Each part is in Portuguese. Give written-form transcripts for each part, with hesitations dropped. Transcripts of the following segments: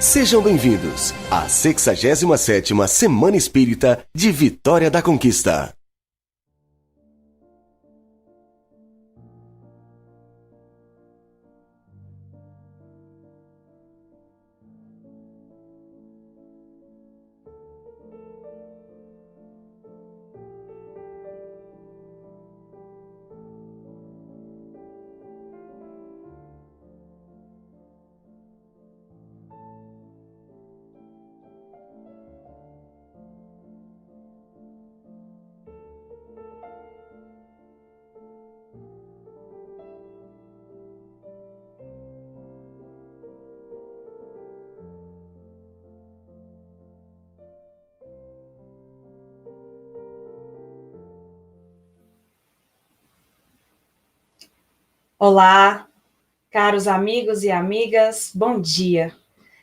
Sejam bem-vindos à 67ª Semana Espírita de Vitória da Conquista. Olá, caros amigos e amigas, bom dia.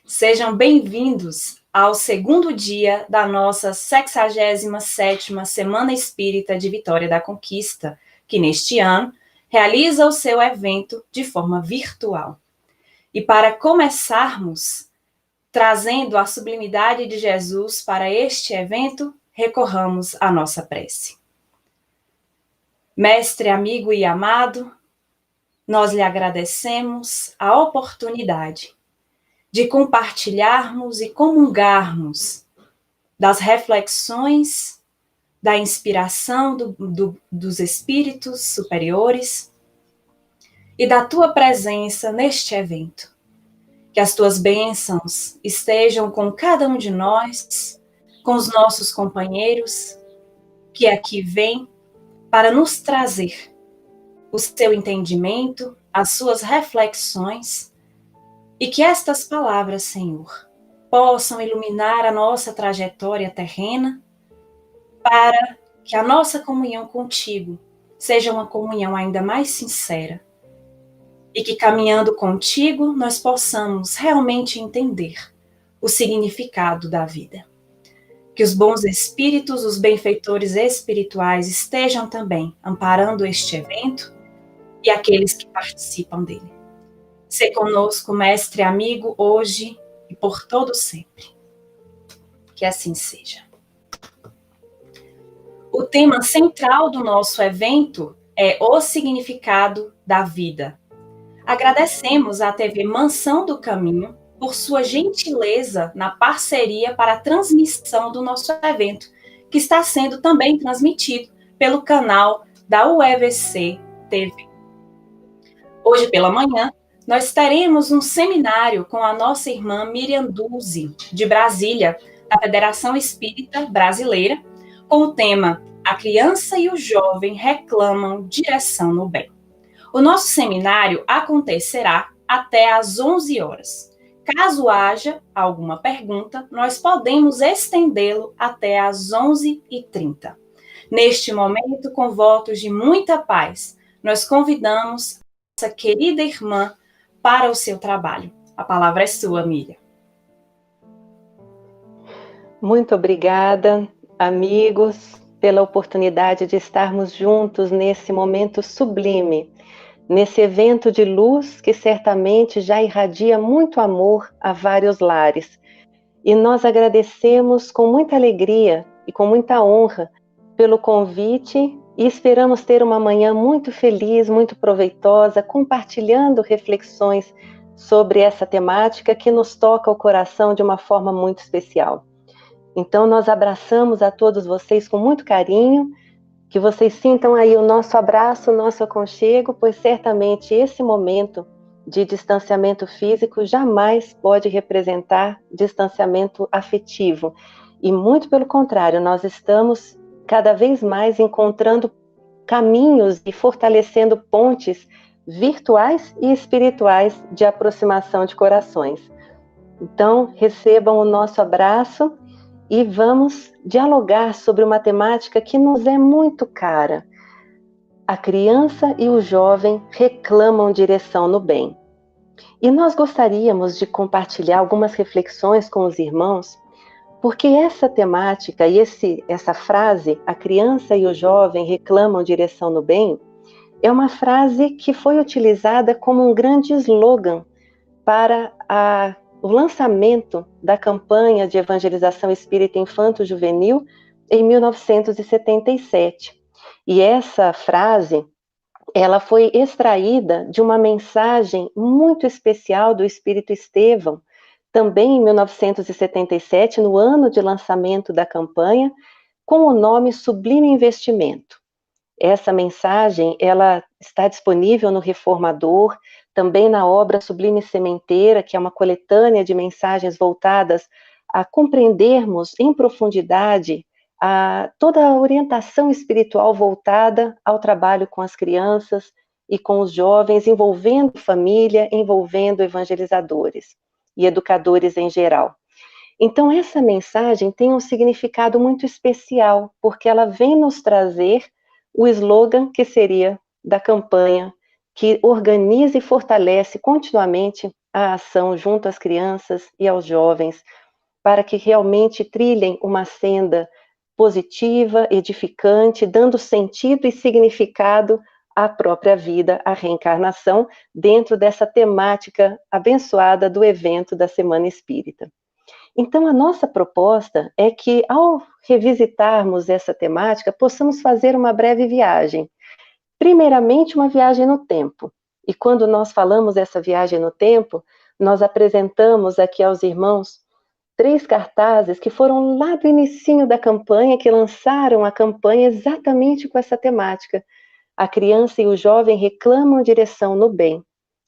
Sejam bem-vindos ao segundo dia da nossa 67ª Semana Espírita de Vitória da Conquista, que neste ano realiza o seu evento de forma virtual. E para começarmos trazendo a sublimidade de Jesus para este evento, recorramos à nossa prece. Mestre, amigo e amado, nós lhe agradecemos a oportunidade de compartilharmos e comungarmos das reflexões, da inspiração dos espíritos superiores e da tua presença neste evento. Que as tuas bênçãos estejam com cada um de nós, com os nossos companheiros, que aqui vêm para nos trazer o seu entendimento, as suas reflexões, e que estas palavras, Senhor, possam iluminar a nossa trajetória terrena, para que a nossa comunhão contigo seja uma comunhão ainda mais sincera, e que caminhando contigo nós possamos realmente entender o significado da vida. Que os bons espíritos, os benfeitores espirituais estejam também amparando este evento, e aqueles que participam dele. Sê conosco, mestre amigo, hoje e por todo sempre. Que assim seja. O tema central do nosso evento é o significado da vida. Agradecemos à TV Mansão do Caminho por sua gentileza na parceria para a transmissão do nosso evento, que está sendo também transmitido pelo canal da UEVC TV. Hoje pela manhã, nós teremos um seminário com a nossa irmã Miriam Dulce, de Brasília, da Federação Espírita Brasileira, com o tema A Criança e o Jovem Reclamam Direção no Bem. O nosso seminário acontecerá até às 11 horas. Caso haja alguma pergunta, nós podemos estendê-lo até às 11h30. Neste momento, com votos de muita paz, nós convidamos nossa querida irmã para o seu trabalho. A palavra é sua, Miriam. Muito obrigada, amigos, pela oportunidade de estarmos juntos nesse momento sublime, nesse evento de luz que certamente já irradia muito amor a vários lares. E nós agradecemos com muita alegria e com muita honra pelo convite e esperamos ter uma manhã muito feliz, muito proveitosa, compartilhando reflexões sobre essa temática que nos toca o coração de uma forma muito especial. Então, nós abraçamos a todos vocês com muito carinho, que vocês sintam aí o nosso abraço, o nosso aconchego, pois certamente esse momento de distanciamento físico jamais pode representar distanciamento afetivo. E muito pelo contrário, nós estamos cada vez mais encontrando caminhos e fortalecendo pontes virtuais e espirituais de aproximação de corações. Então, recebam o nosso abraço e vamos dialogar sobre uma temática que nos é muito cara. A criança e o jovem reclamam direção no bem. E nós gostaríamos de compartilhar algumas reflexões com os irmãos, porque essa temática e essa frase, a criança e o jovem reclamam direção no bem, é uma frase que foi utilizada como um grande slogan para o lançamento da campanha de evangelização espírita infanto-juvenil em 1977. E essa frase, ela foi extraída de uma mensagem muito especial do Espírito Estevão, também em 1977, no ano de lançamento da campanha, com o nome Sublime Investimento. Essa mensagem, ela está disponível no Reformador, também na obra Sublime Sementeira, que é uma coletânea de mensagens voltadas a compreendermos em profundidade toda a orientação espiritual voltada ao trabalho com as crianças e com os jovens, envolvendo família, envolvendo evangelizadores e educadores em geral. Então, essa mensagem tem um significado muito especial, porque ela vem nos trazer o slogan que seria da campanha, que organiza e fortalece continuamente a ação junto às crianças e aos jovens, para que realmente trilhem uma senda positiva, edificante, dando sentido e significado à própria vida, à reencarnação, dentro dessa temática abençoada do evento da Semana Espírita. Então, a nossa proposta é que, ao revisitarmos essa temática, possamos fazer uma breve viagem. Primeiramente, uma viagem no tempo. E quando nós falamos dessa viagem no tempo, nós apresentamos aqui aos irmãos 3 cartazes que foram lá do inicinho da campanha, que lançaram a campanha exatamente com essa temática. A criança e o jovem reclamam direção no bem.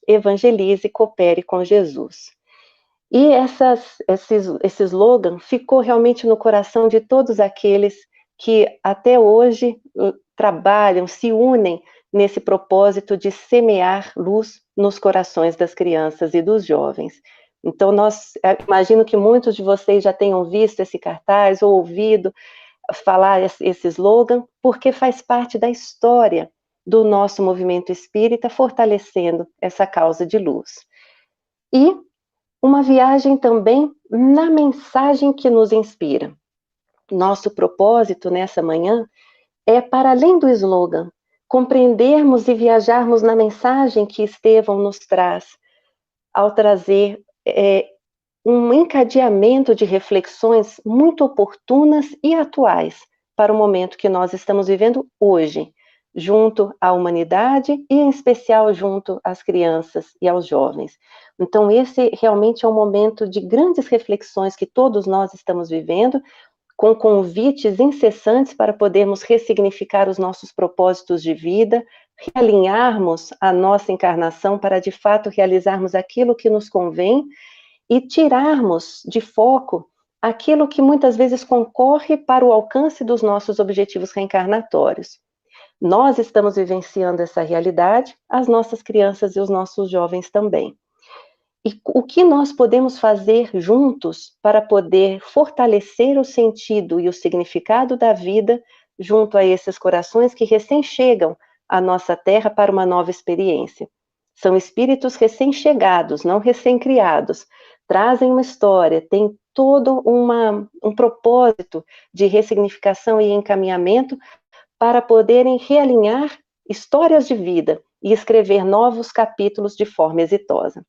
Evangelize e coopere com Jesus. E esse slogan ficou realmente no coração de todos aqueles que até hoje trabalham, se unem nesse propósito de semear luz nos corações das crianças e dos jovens. Então, imagino que muitos de vocês já tenham visto esse cartaz ou ouvido falar esse slogan, porque faz parte da história do nosso movimento espírita, fortalecendo essa causa de luz. E uma viagem também na mensagem que nos inspira. Nosso propósito nessa manhã é, para além do slogan, compreendermos e viajarmos na mensagem que Estevão nos traz, ao trazer um encadeamento de reflexões muito oportunas e atuais para o momento que nós estamos vivendo hoje, junto à humanidade e, em especial, junto às crianças e aos jovens. Então, esse realmente é um momento de grandes reflexões que todos nós estamos vivendo, com convites incessantes para podermos ressignificar os nossos propósitos de vida, realinharmos a nossa encarnação para, de fato, realizarmos aquilo que nos convém e tirarmos de foco aquilo que muitas vezes concorre para o alcance dos nossos objetivos reencarnatórios. Nós estamos vivenciando essa realidade, as nossas crianças e os nossos jovens também. E o que nós podemos fazer juntos para poder fortalecer o sentido e o significado da vida junto a esses corações que recém chegam à nossa Terra para uma nova experiência? São espíritos recém-chegados, não recém-criados. Trazem uma história, têm todo um propósito de ressignificação e encaminhamento para poderem realinhar histórias de vida e escrever novos capítulos de forma exitosa.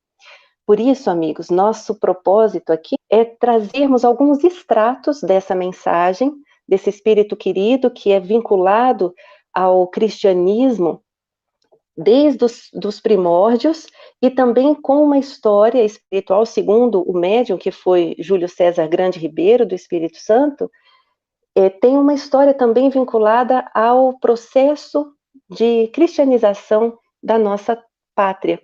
Por isso, amigos, nosso propósito aqui é trazermos alguns extratos dessa mensagem, desse espírito querido que é vinculado ao cristianismo desde os primórdios e também com uma história espiritual, segundo o médium, que foi Júlio César Grande Ribeiro, do Espírito Santo, tem uma história também vinculada ao processo de cristianização da nossa pátria,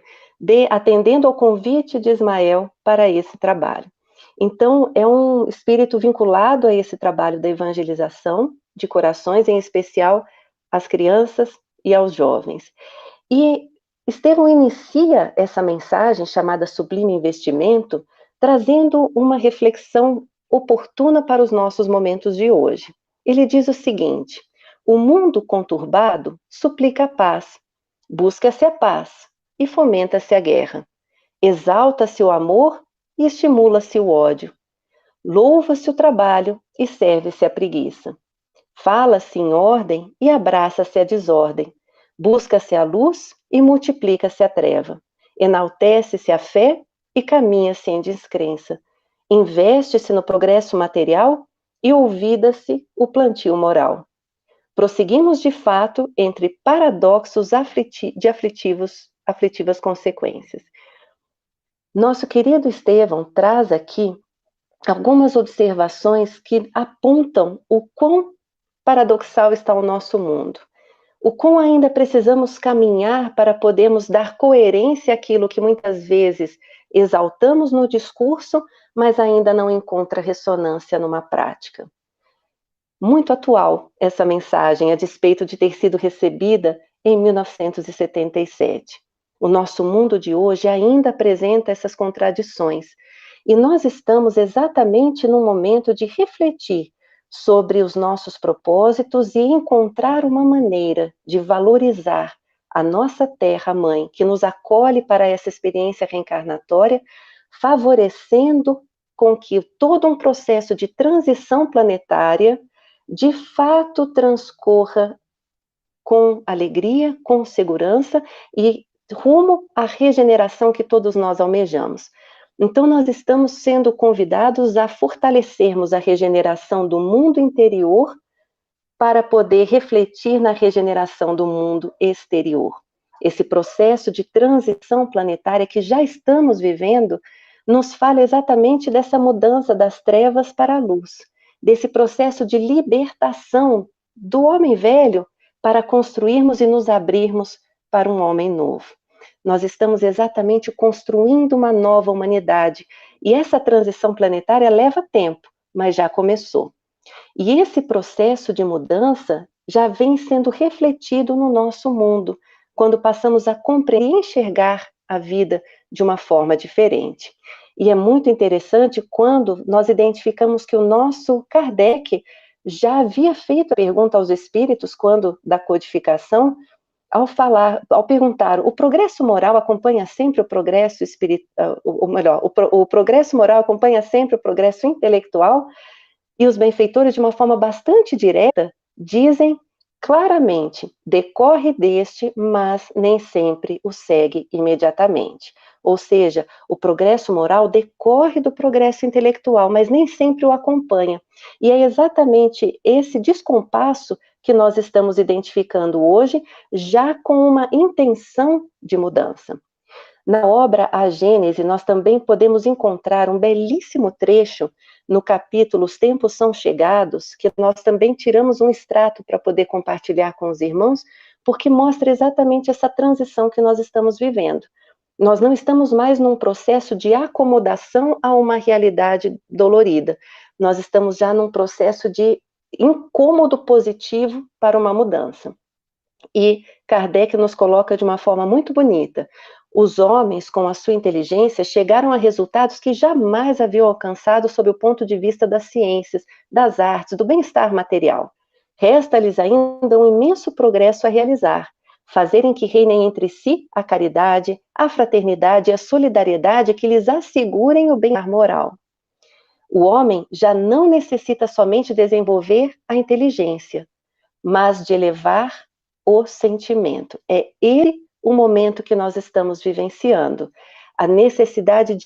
atendendo ao convite de Ismael para esse trabalho. Então, é um espírito vinculado a esse trabalho da evangelização de corações, em especial às crianças e aos jovens. E Estevão inicia essa mensagem, chamada Sublime Investimento, trazendo uma reflexão oportuna para os nossos momentos de hoje. Ele diz o seguinte: o mundo conturbado suplica a paz, busca-se a paz e fomenta-se a guerra. Exalta-se o amor e estimula-se o ódio. Louva-se o trabalho e serve-se a preguiça. Fala-se em ordem e abraça-se a desordem. Busca-se a luz e multiplica-se a treva. Enaltece-se a fé e caminha-se em descrença. Investe-se no progresso material e olvida-se o plantio moral. Prosseguimos de fato entre paradoxos de aflitivas consequências. Nosso querido Estevão traz aqui algumas observações que apontam o quão paradoxal está o nosso mundo, o quão ainda precisamos caminhar para podermos dar coerência àquilo que muitas vezes exaltamos no discurso, mas ainda não encontra ressonância numa prática. Muito atual essa mensagem, a despeito de ter sido recebida em 1977. O nosso mundo de hoje ainda apresenta essas contradições, e nós estamos exatamente no momento de refletir sobre os nossos propósitos e encontrar uma maneira de valorizar a nossa terra-mãe, que nos acolhe para essa experiência reencarnatória, favorecendo com que todo um processo de transição planetária de fato transcorra com alegria, com segurança e rumo à regeneração que todos nós almejamos. Então, nós estamos sendo convidados a fortalecermos a regeneração do mundo interior para poder refletir na regeneração do mundo exterior. Esse processo de transição planetária que já estamos vivendo nos fala exatamente dessa mudança das trevas para a luz, desse processo de libertação do homem velho para construirmos e nos abrirmos para um homem novo. Nós estamos exatamente construindo uma nova humanidade, e essa transição planetária leva tempo, mas já começou. E esse processo de mudança já vem sendo refletido no nosso mundo, quando passamos a compreender e enxergar a vida de uma forma diferente. E é muito interessante quando nós identificamos que o nosso Kardec já havia feito a pergunta aos espíritos, quando da codificação, ao perguntar, o progresso moral acompanha sempre o progresso espiritual, o progresso moral acompanha sempre o progresso intelectual? E os benfeitores, de uma forma bastante direta, dizem claramente, decorre deste, mas nem sempre o segue imediatamente. Ou seja, o progresso moral decorre do progresso intelectual, mas nem sempre o acompanha. E é exatamente esse descompasso que nós estamos identificando hoje, já com uma intenção de mudança. Na obra A Gênese, nós também podemos encontrar um belíssimo trecho no capítulo Os Tempos São Chegados, que nós também tiramos um extrato para poder compartilhar com os irmãos, porque mostra exatamente essa transição que nós estamos vivendo. Nós não estamos mais num processo de acomodação a uma realidade dolorida. Nós estamos já num processo de incômodo positivo para uma mudança. E Kardec nos coloca de uma forma muito bonita. Os homens, com a sua inteligência, chegaram a resultados que jamais haviam alcançado sob o ponto de vista das ciências, das artes, do bem-estar material. Resta-lhes ainda um imenso progresso a realizar, fazerem que reinem entre si a caridade, a fraternidade e a solidariedade que lhes assegurem o bem-estar moral. O homem já não necessita somente desenvolver a inteligência, mas de elevar o sentimento. É ele o momento que nós estamos vivenciando. A necessidade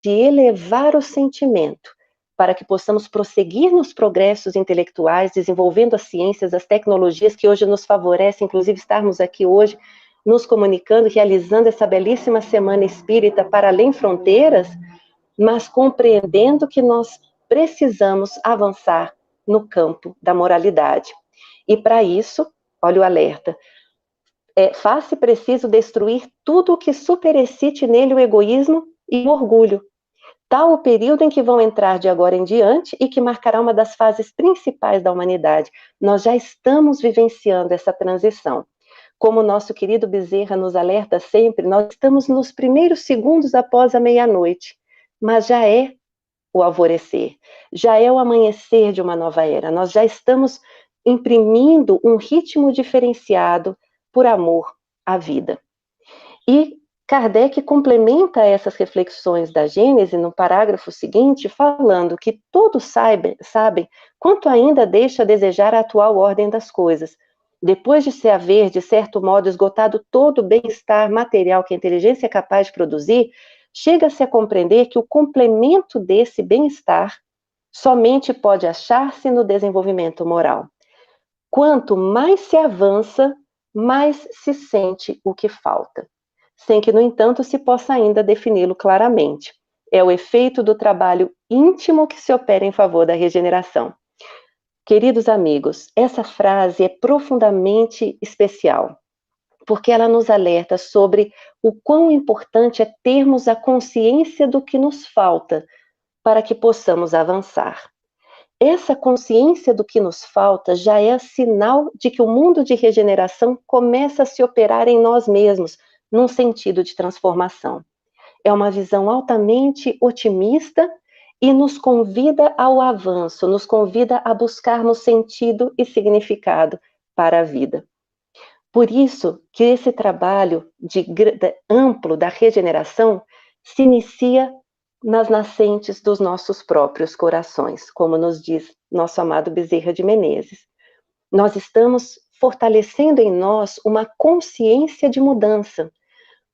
de elevar o sentimento, para que possamos prosseguir nos progressos intelectuais, desenvolvendo as ciências, as tecnologias que hoje nos favorecem, inclusive estarmos aqui hoje, nos comunicando, realizando essa belíssima Semana Espírita para além fronteiras, mas compreendendo que nós precisamos avançar no campo da moralidade. E para isso, olha o alerta, faz-se preciso destruir tudo o que superexcite nele o egoísmo e o orgulho. Tal o período em que vão entrar de agora em diante e que marcará uma das fases principais da humanidade. Nós já estamos vivenciando essa transição. Como o nosso querido Bezerra nos alerta sempre, nós estamos nos primeiros segundos após a meia-noite, mas já é o alvorecer, já é o amanhecer de uma nova era. Nós já estamos imprimindo um ritmo diferenciado por amor à vida. E Kardec complementa essas reflexões da Gênese no parágrafo seguinte, falando que todos sabem quanto ainda deixa a desejar a atual ordem das coisas. Depois de se haver, de certo modo, esgotado todo o bem-estar material que a inteligência é capaz de produzir, chega-se a compreender que o complemento desse bem-estar somente pode achar-se no desenvolvimento moral. Quanto mais se avança, mais se sente o que falta, sem que, no entanto, se possa ainda defini-lo claramente. É o efeito do trabalho íntimo que se opera em favor da regeneração. Queridos amigos, essa frase é profundamente especial, porque ela nos alerta sobre o quão importante é termos a consciência do que nos falta para que possamos avançar. Essa consciência do que nos falta já é sinal de que o mundo de regeneração começa a se operar em nós mesmos, num sentido de transformação. É uma visão altamente otimista e nos convida ao avanço, nos convida a buscarmos sentido e significado para a vida. Por isso que esse trabalho amplo da regeneração se inicia nas nascentes dos nossos próprios corações, como nos diz nosso amado Bezerra de Menezes. Nós estamos fortalecendo em nós uma consciência de mudança,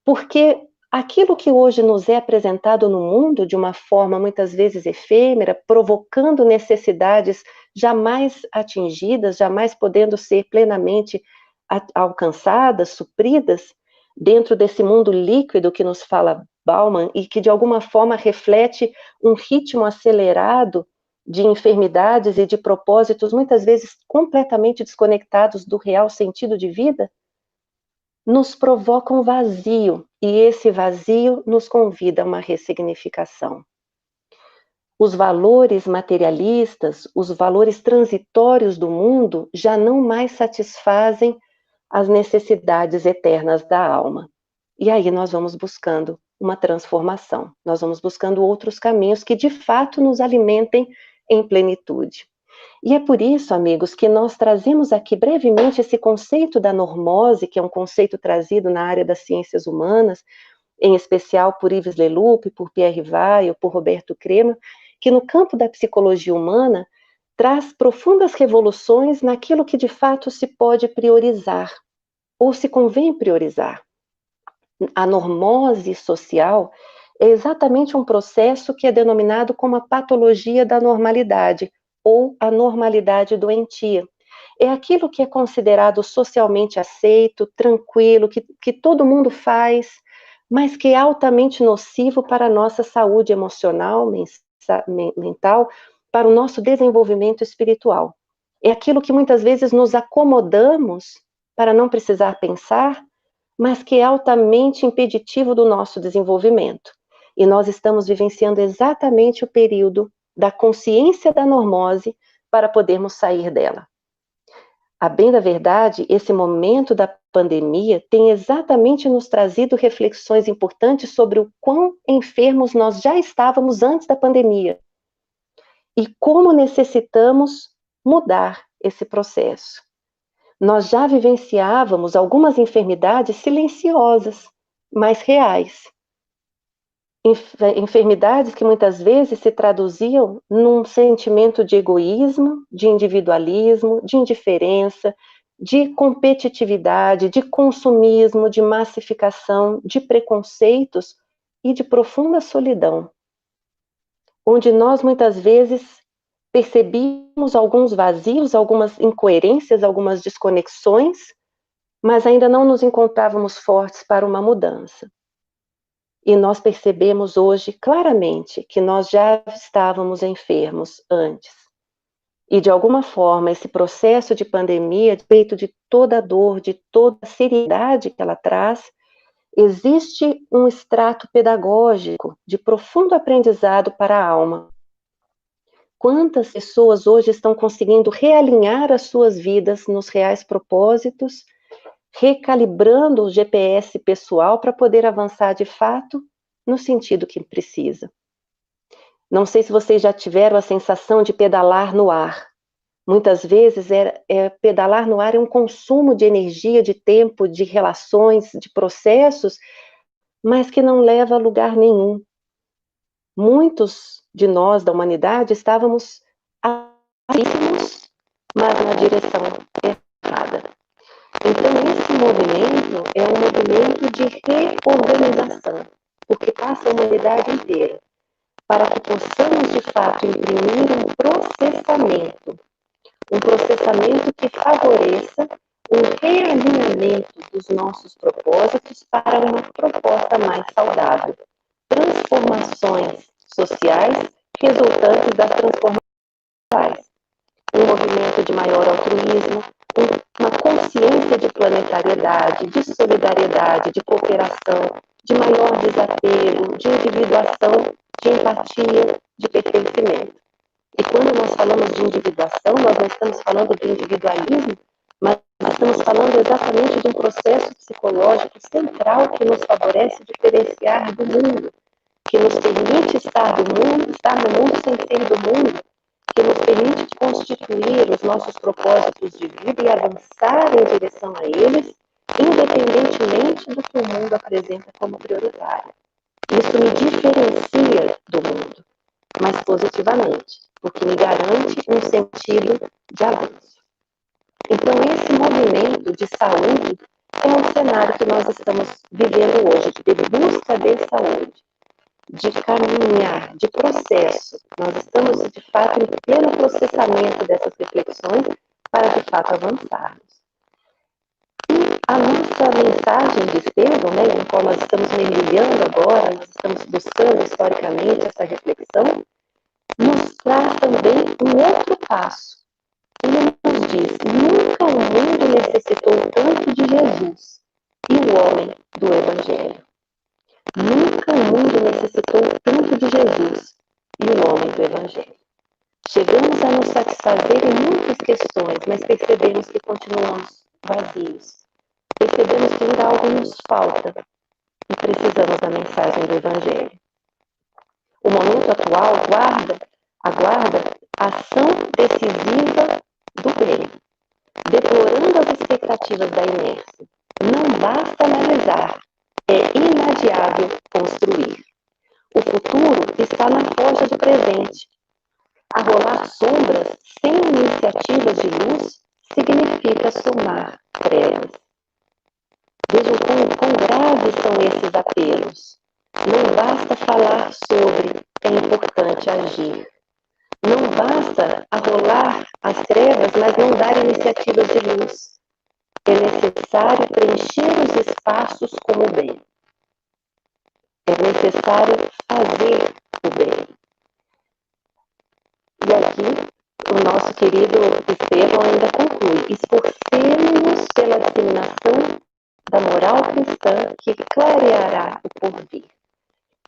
porque aquilo que hoje nos é apresentado no mundo de uma forma muitas vezes efêmera, provocando necessidades jamais atingidas, jamais podendo ser plenamente alcançadas, supridas, dentro desse mundo líquido que nos fala Bauman e que de alguma forma reflete um ritmo acelerado de enfermidades e de propósitos muitas vezes completamente desconectados do real sentido de vida, nos provoca um vazio, e esse vazio nos convida a uma ressignificação. Os valores materialistas, os valores transitórios do mundo já não mais satisfazem as necessidades eternas da alma. E aí nós vamos buscando uma transformação, nós vamos buscando outros caminhos que de fato nos alimentem em plenitude. E é por isso, amigos, que nós trazemos aqui brevemente esse conceito da normose, que é um conceito trazido na área das ciências humanas, em especial por Yves Leloup, por Pierre Weill, por Roberto Crema, que no campo da psicologia humana traz profundas revoluções naquilo que de fato se pode priorizar, ou se convém priorizar. A normose social é exatamente um processo que é denominado como a patologia da normalidade, ou a normalidade doentia. É aquilo que é considerado socialmente aceito, tranquilo, que todo mundo faz, mas que é altamente nocivo para a nossa saúde emocional, mental, para o nosso desenvolvimento espiritual. É aquilo que muitas vezes nos acomodamos para não precisar pensar, mas que é altamente impeditivo do nosso desenvolvimento. E nós estamos vivenciando exatamente o período da consciência da normose para podermos sair dela. A bem da verdade, esse momento da pandemia tem exatamente nos trazido reflexões importantes sobre o quão enfermos nós já estávamos antes da pandemia e como necessitamos mudar esse processo. Nós já vivenciávamos algumas enfermidades silenciosas, mas reais. Enfermidades que muitas vezes se traduziam num sentimento de egoísmo, de individualismo, de indiferença, de competitividade, de consumismo, de massificação, de preconceitos e de profunda solidão, onde nós muitas vezes percebíamos alguns vazios, algumas incoerências, algumas desconexões, mas ainda não nos encontrávamos fortes para uma mudança. E nós percebemos hoje claramente que nós já estávamos enfermos antes. E de alguma forma esse processo de pandemia, feito de toda a dor, de toda a seriedade que ela traz, existe um extrato pedagógico de profundo aprendizado para a alma. Quantas pessoas hoje estão conseguindo realinhar as suas vidas nos reais propósitos, recalibrando o GPS pessoal para poder avançar de fato no sentido que precisa. Não sei se vocês já tiveram a sensação de pedalar no ar. Muitas vezes pedalar no ar é um consumo de energia, de tempo, de relações, de processos, mas que não leva a lugar nenhum. Muitos de nós, da humanidade, estávamos ativos, mas na direção errada. Então, esse movimento é um movimento de reorganização. porque passa a humanidade inteira, para que possamos, de fato, imprimir um processamento que favoreça um realinhamento dos nossos propósitos para uma proposta mais saudável. Transformações sociais resultantes das transformações sociais. Um movimento de maior altruísmo, uma consciência de planetariedade, de solidariedade, de cooperação, de maior desapego, de individuação, de empatia, de pertencimento. E quando nós falamos de individuação, nós não estamos falando de individualismo, mas nós estamos falando exatamente de um processo psicológico central que nos favorece diferenciar do mundo, que nos permite estar no mundo sem ser do mundo, que nos permite constituir os nossos propósitos de vida e avançar em direção a eles, independentemente do que o mundo apresenta como prioritário. Isso me diferencia do mundo, mas positivamente, porque me garante um sentido de avanço. Então, esse movimento de saúde é um cenário que nós estamos vivendo hoje, de busca de saúde, de caminhar, de processo. Nós estamos, de fato, em pleno processamento dessas reflexões para, de fato, avançarmos. E a nossa mensagem de Estevão, em qual nós estamos mergulhando agora, nós estamos buscando historicamente essa reflexão, nos traz também um outro passo. Ele nos diz: nunca o mundo necessitou tanto de Jesus e o homem do Evangelho. Nunca o mundo necessitou tanto de Jesus e o homem do Evangelho. Chegamos a nos satisfazer em muitas questões, mas percebemos que continuamos vazios. Percebemos que ainda algo nos falta e precisamos da mensagem do Evangelho. O momento atual aguarda a ação decisiva do bem, deplorando as expectativas da inércia. Não basta analisar, é inadiável construir. O futuro está na forja de presente. Arrolar sombras sem iniciativas de luz significa somar trevas. Vejam quão graves são esses apelos. Não basta falar sobre, é importante agir. Não basta arrolar as trevas, mas não dar iniciativas de luz. É necessário preencher os espaços com o bem. É necessário fazer o bem. E aqui, o nosso querido Estevão ainda conclui: esforcemos-nos pela disseminação da moral cristã que clareará o porvir.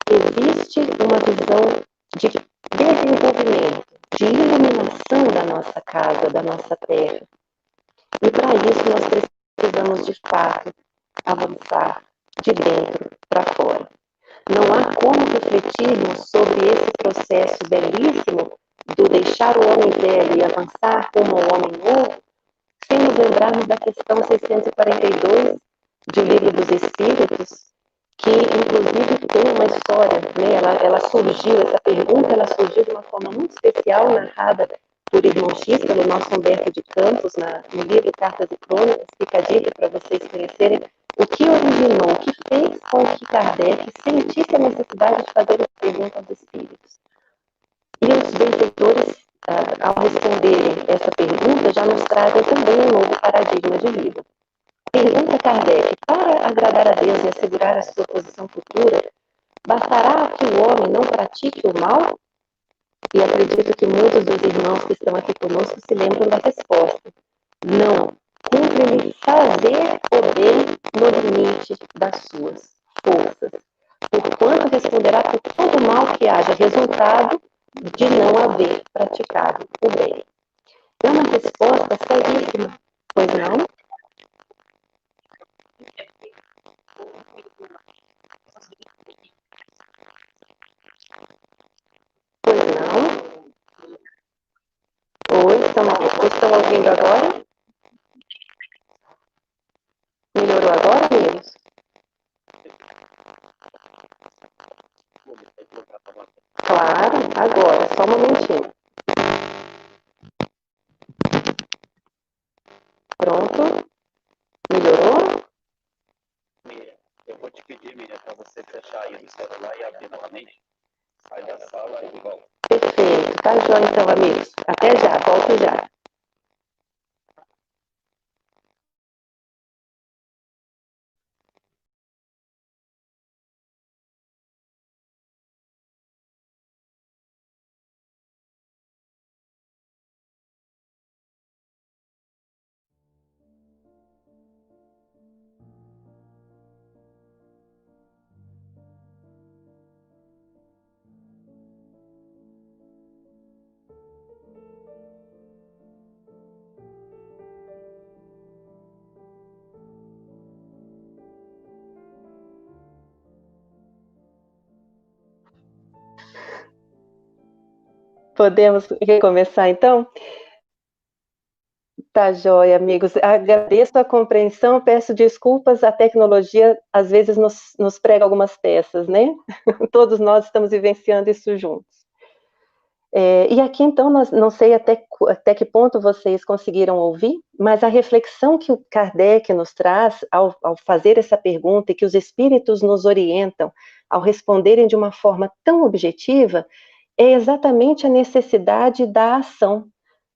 Existe uma visão de desenvolvimento, de iluminação da nossa casa, da nossa terra. E para isso nós precisamos, de fato, avançar de dentro para fora. Não há como refletirmos sobre esse processo belíssimo do deixar o homem velho e avançar como o homem novo, sem nos lembrarmos da questão 642 de O Livro dos Espíritos, que inclusive tem uma história, ela surgiu, essa pergunta ela surgiu de uma forma muito especial, narrada por Irmão X, pelo nosso Humberto de Campos, no livro Cartas e Crônicas. Fica a dica para vocês conhecerem o que originou, o que fez com que Kardec sentisse a necessidade de fazer essa pergunta aos espíritos. E os benfeitores, ao responderem essa pergunta, já nos trazem também um novo paradigma de vida. Pergunta Kardec: para agradar a Deus e assegurar a sua posição futura, bastará que o homem não pratique o mal? E acredito que muitos dos irmãos que estão aqui conosco se lembram da resposta. Não. Cumpre-lhe fazer o bem no limite das suas forças, porquanto responderá por todo mal que haja resultado de não haver praticado o bem. É uma resposta seríssima, pois não? Pois não? Estão ouvindo agora? Melhorou agora, amigos? Claro, agora, só um momentinho. Pronto? Melhorou? aqui, Miriam, para você fechar aí no celular e abrir novamente. Sai da sala e volta. Perfeito. Tá joia, então, amigos. Até já. Volto já. Podemos recomeçar, então? Tá joia, amigos. Agradeço a compreensão, peço desculpas, a tecnologia às vezes nos prega algumas peças, né? Todos nós estamos vivenciando isso juntos. E aqui, então, não sei até que ponto vocês conseguiram ouvir, mas a reflexão que o Kardec nos traz ao fazer essa pergunta e que os espíritos nos orientam ao responderem de uma forma tão objetiva é exatamente a necessidade da ação.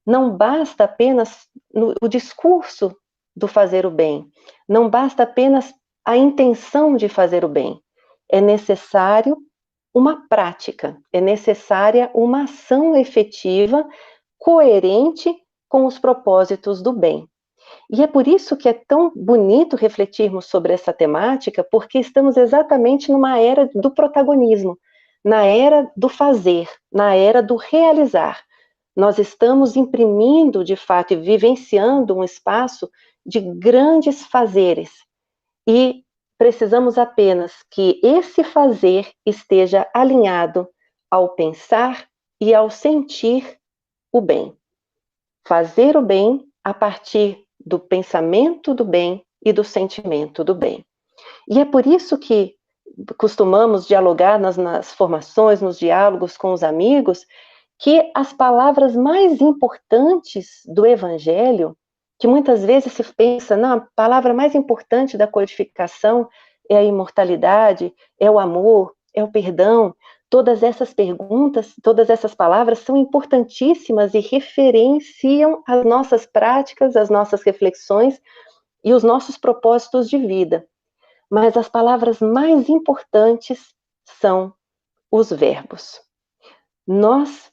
Não basta apenas o discurso do fazer o bem, não basta apenas a intenção de fazer o bem. É necessário uma prática, é necessária uma ação efetiva, coerente com os propósitos do bem. E é por isso que é tão bonito refletirmos sobre essa temática, porque estamos exatamente numa era do protagonismo, na era do fazer, na era do realizar. Nós estamos imprimindo, de fato, e vivenciando um espaço de grandes fazeres. E precisamos apenas que esse fazer esteja alinhado ao pensar e ao sentir o bem. Fazer o bem a partir do pensamento do bem e do sentimento do bem. E é por isso que costumamos dialogar nas formações, nos diálogos com os amigos, que as palavras mais importantes do Evangelho, que muitas vezes se pensa, não, a palavra mais importante da codificação é a imortalidade, é o amor, é o perdão. Todas essas perguntas, todas essas palavras são importantíssimas e referenciam as nossas práticas, as nossas reflexões e os nossos propósitos de vida. Mas as palavras mais importantes são os verbos. Nós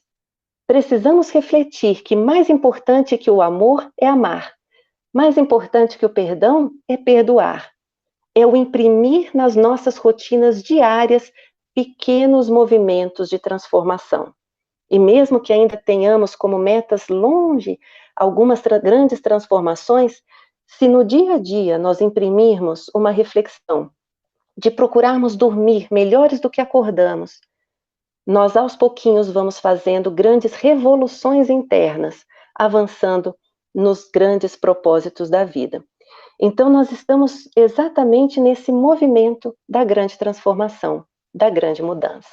precisamos refletir que mais importante que o amor é amar, mais importante que o perdão é perdoar. É o imprimir nas nossas rotinas diárias pequenos movimentos de transformação. E mesmo que ainda tenhamos como metas longe algumas grandes transformações, se no dia a dia nós imprimirmos uma reflexão de procurarmos dormir melhores do que acordamos, nós aos pouquinhos vamos fazendo grandes revoluções internas, avançando nos grandes propósitos da vida. Então nós estamos exatamente nesse movimento da grande transformação, da grande mudança.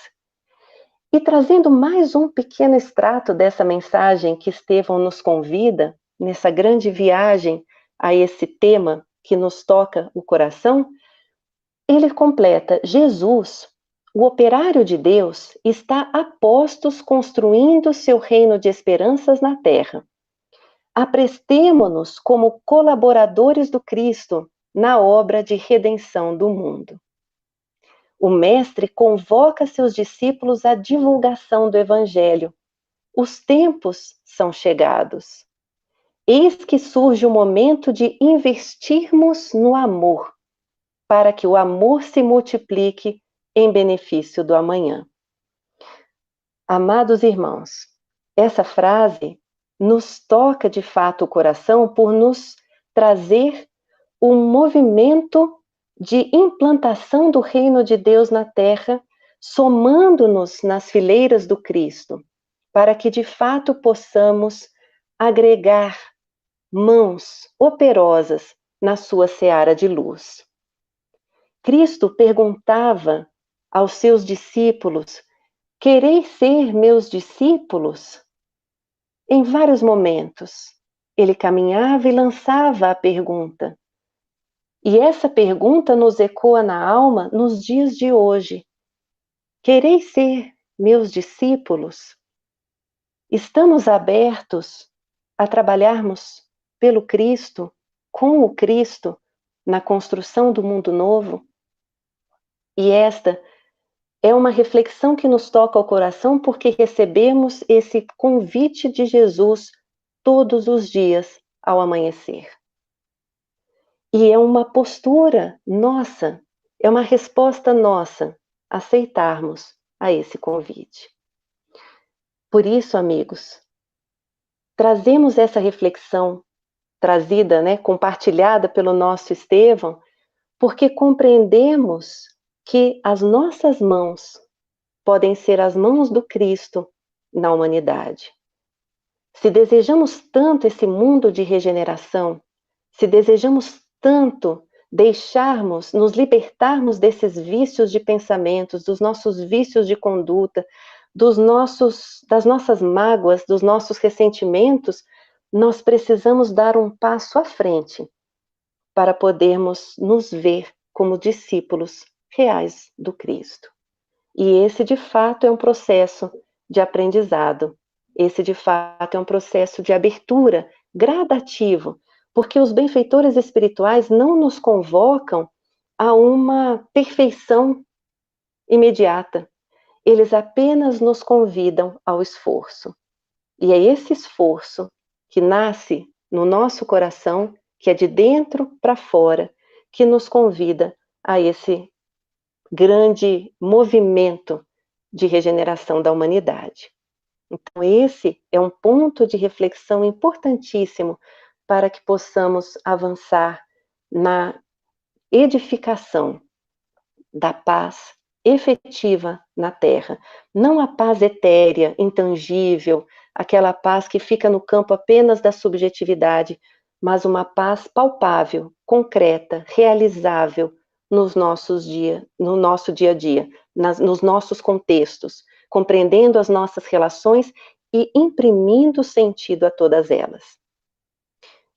E trazendo mais um pequeno extrato dessa mensagem que Estevão nos convida, nessa grande viagem a esse tema que nos toca o coração, ele completa: Jesus, o operário de Deus, está a postos construindo seu reino de esperanças na terra. Aprestemo-nos como colaboradores do Cristo na obra de redenção do mundo. O Mestre convoca seus discípulos à divulgação do Evangelho. Os tempos são chegados. Eis que surge o momento de investirmos no amor, para que o amor se multiplique em benefício do amanhã. Amados irmãos, essa frase nos toca de fato o coração por nos trazer um movimento de implantação do reino de Deus na terra, somando-nos nas fileiras do Cristo, para que de fato possamos agregar mãos operosas na sua seara de luz. Cristo perguntava aos seus discípulos: quereis ser meus discípulos? Em vários momentos, ele caminhava e lançava a pergunta. E essa pergunta nos ecoa na alma nos dias de hoje. Quereis ser meus discípulos? Estamos abertos a trabalharmos pelo Cristo, com o Cristo, na construção do mundo novo? E esta é uma reflexão que nos toca ao coração porque recebemos esse convite de Jesus todos os dias ao amanhecer. E é uma postura nossa, é uma resposta nossa aceitarmos a esse convite. Por isso, amigos, trazemos essa reflexão trazida, compartilhada pelo nosso Estevão, porque compreendemos que as nossas mãos podem ser as mãos do Cristo na humanidade. Se desejamos tanto esse mundo de regeneração, se desejamos tanto nos libertarmos desses vícios de pensamentos, dos nossos vícios de conduta, das nossas mágoas, dos nossos ressentimentos, nós precisamos dar um passo à frente para podermos nos ver como discípulos reais do Cristo. E esse, de fato, é um processo de aprendizado. Esse, de fato, é um processo de abertura gradativo, porque os benfeitores espirituais não nos convocam a uma perfeição imediata. Eles apenas nos convidam ao esforço. E é esse esforço que nasce no nosso coração, que é de dentro para fora, que nos convida a esse grande movimento de regeneração da humanidade. Então, esse é um ponto de reflexão importantíssimo para que possamos avançar na edificação da paz efetiva na Terra. Não a paz etérea, intangível, aquela paz que fica no campo apenas da subjetividade, mas uma paz palpável, concreta, realizável no nosso dia a dia, nos nossos contextos, compreendendo as nossas relações e imprimindo sentido a todas elas.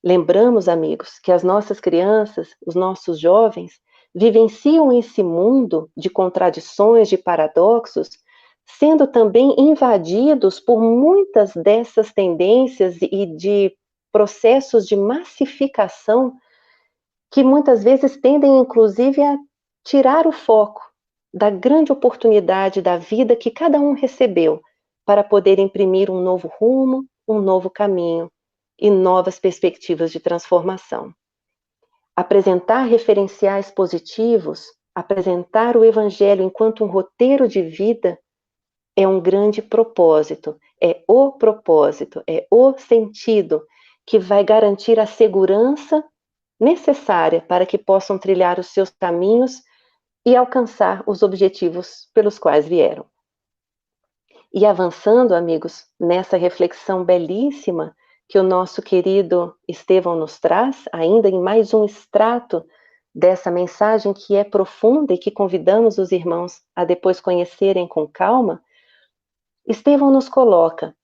Lembramos, amigos, que as nossas crianças, os nossos jovens, vivenciam esse mundo de contradições, de paradoxos, sendo também invadidos por muitas dessas tendências e de processos de massificação que muitas vezes tendem, inclusive, a tirar o foco da grande oportunidade da vida que cada um recebeu para poder imprimir um novo rumo, um novo caminho e novas perspectivas de transformação. Apresentar referenciais positivos, apresentar o Evangelho enquanto um roteiro de vida é um grande propósito, é o sentido que vai garantir a segurança necessária para que possam trilhar os seus caminhos e alcançar os objetivos pelos quais vieram. E avançando, amigos, nessa reflexão belíssima que o nosso querido Estevão nos traz, ainda em mais um extrato dessa mensagem que é profunda e que convidamos os irmãos a depois conhecerem com calma, Estevão nos coloca: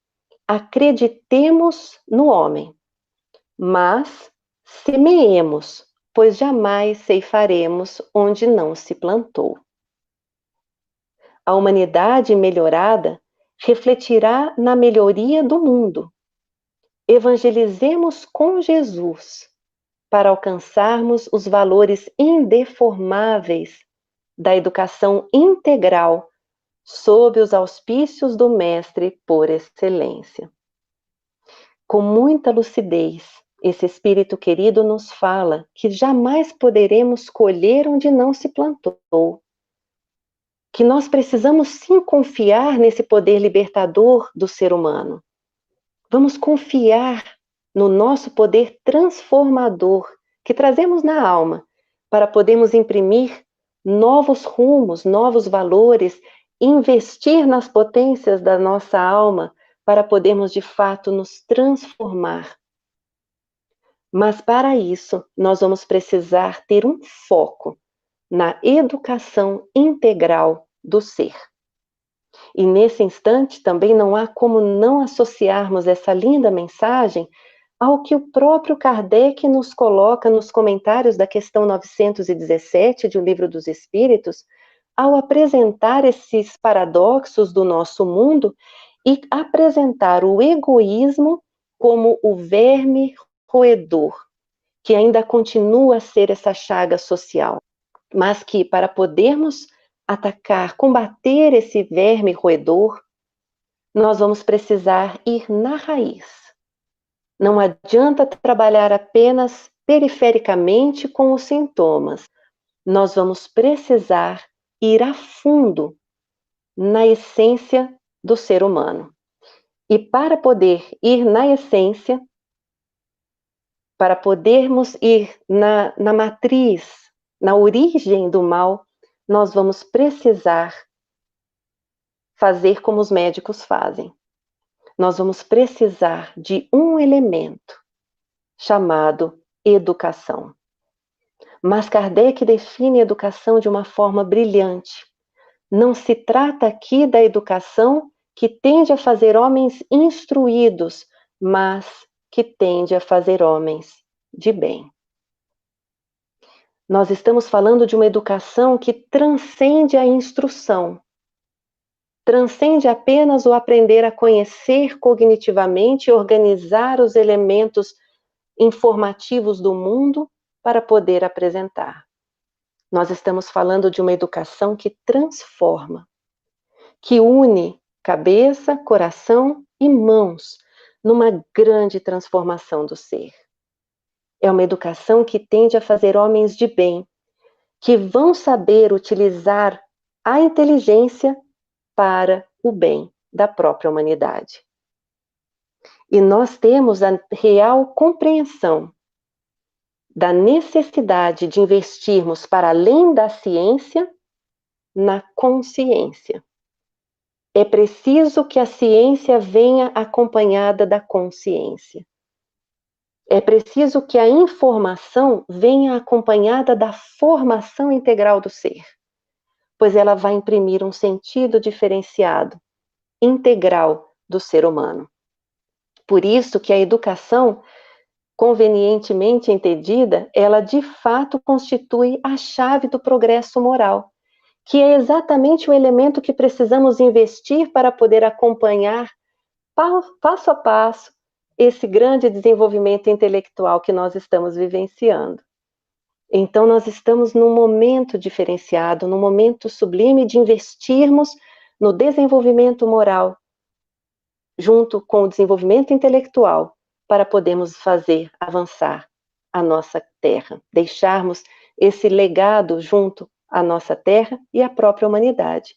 acreditemos no homem, mas semeemos, pois jamais ceifaremos onde não se plantou. A humanidade melhorada refletirá na melhoria do mundo. Evangelizemos com Jesus para alcançarmos os valores indeformáveis da educação integral sob os auspícios do Mestre por excelência. Com muita lucidez, esse Espírito querido nos fala que jamais poderemos colher onde não se plantou, que nós precisamos sim confiar nesse poder libertador do ser humano. Vamos confiar no nosso poder transformador que trazemos na alma para podermos imprimir novos rumos, novos valores, investir nas potências da nossa alma para podermos de fato nos transformar. Mas para isso, nós vamos precisar ter um foco na educação integral do ser. E nesse instante também não há como não associarmos essa linda mensagem ao que o próprio Kardec nos coloca nos comentários da questão 917 de O Livro dos Espíritos, ao apresentar esses paradoxos do nosso mundo e apresentar o egoísmo como o verme roedor, que ainda continua a ser essa chaga social, mas que para podermos atacar, combater esse verme roedor, nós vamos precisar ir na raiz. Não adianta trabalhar apenas perifericamente com os sintomas. Nós vamos precisar ir a fundo na essência do ser humano. E para poder ir na essência, para podermos ir na matriz, na origem do mal, nós vamos precisar fazer como os médicos fazem. Nós vamos precisar de um elemento chamado educação. Mas Kardec define educação de uma forma brilhante. Não se trata aqui da educação que tende a fazer homens instruídos, mas que tende a fazer homens de bem. Nós estamos falando de uma educação que transcende a instrução. Transcende apenas o aprender a conhecer cognitivamente e organizar os elementos informativos do mundo para poder apresentar. Nós estamos falando de uma educação que transforma, que une cabeça, coração e mãos numa grande transformação do ser. É uma educação que tende a fazer homens de bem, que vão saber utilizar a inteligência para o bem da própria humanidade. E nós temos a real compreensão da necessidade de investirmos para além da ciência na consciência. É preciso que a ciência venha acompanhada da consciência. É preciso que a informação venha acompanhada da formação integral do ser, pois ela vai imprimir um sentido diferenciado, integral do ser humano. Por isso que a educação, convenientemente entendida, ela de fato constitui a chave do progresso moral, que é exatamente o elemento que precisamos investir para poder acompanhar passo a passo esse grande desenvolvimento intelectual que nós estamos vivenciando. Então nós estamos num momento diferenciado, num momento sublime de investirmos no desenvolvimento moral, junto com o desenvolvimento intelectual, para podermos fazer avançar a nossa terra, deixarmos esse legado junto à nossa terra e à própria humanidade.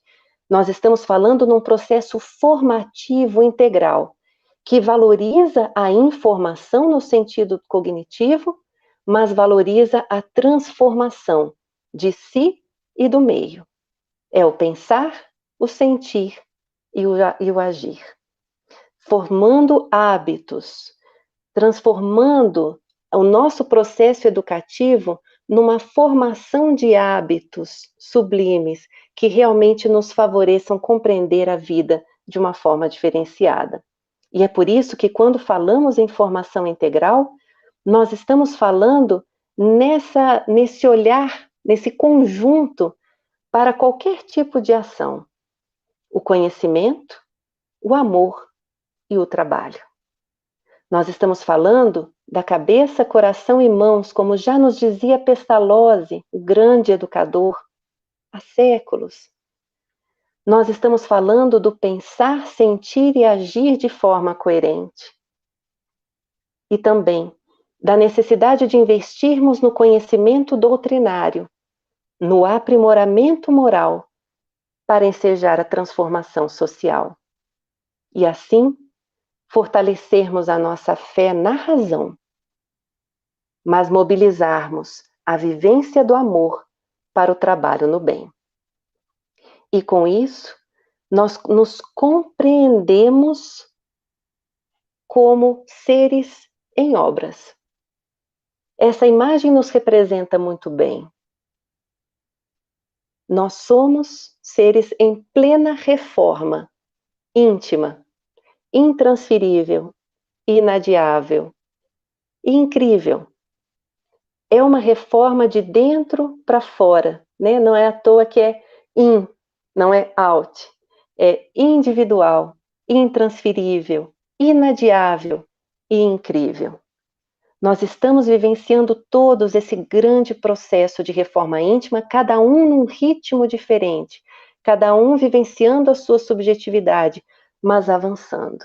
Nós estamos falando num processo formativo integral, que valoriza a informação no sentido cognitivo, mas valoriza a transformação de si e do meio. É o pensar, o sentir e o agir. Formando hábitos, transformando o nosso processo educativo numa formação de hábitos sublimes que realmente nos favoreçam compreender a vida de uma forma diferenciada. E é por isso que quando falamos em formação integral, nós estamos falando nesse olhar, nesse conjunto para qualquer tipo de ação. O conhecimento, o amor e o trabalho. Nós estamos falando da cabeça, coração e mãos, como já nos dizia Pestalozzi, o grande educador, há séculos. Nós estamos falando do pensar, sentir e agir de forma coerente. E também da necessidade de investirmos no conhecimento doutrinário, no aprimoramento moral, para ensejar a transformação social. E assim, fortalecermos a nossa fé na razão, mas mobilizarmos a vivência do amor para o trabalho no bem. E com isso, nós nos compreendemos como seres em obras. Essa imagem nos representa muito bem. Nós somos seres em plena reforma, íntima, intransferível, inadiável, e incrível. É uma reforma de dentro para fora, né? Não é à toa que é in, não é out. É individual, intransferível, inadiável e incrível. Nós estamos vivenciando todos esse grande processo de reforma íntima, cada um num ritmo diferente, cada um vivenciando a sua subjetividade, mas avançando.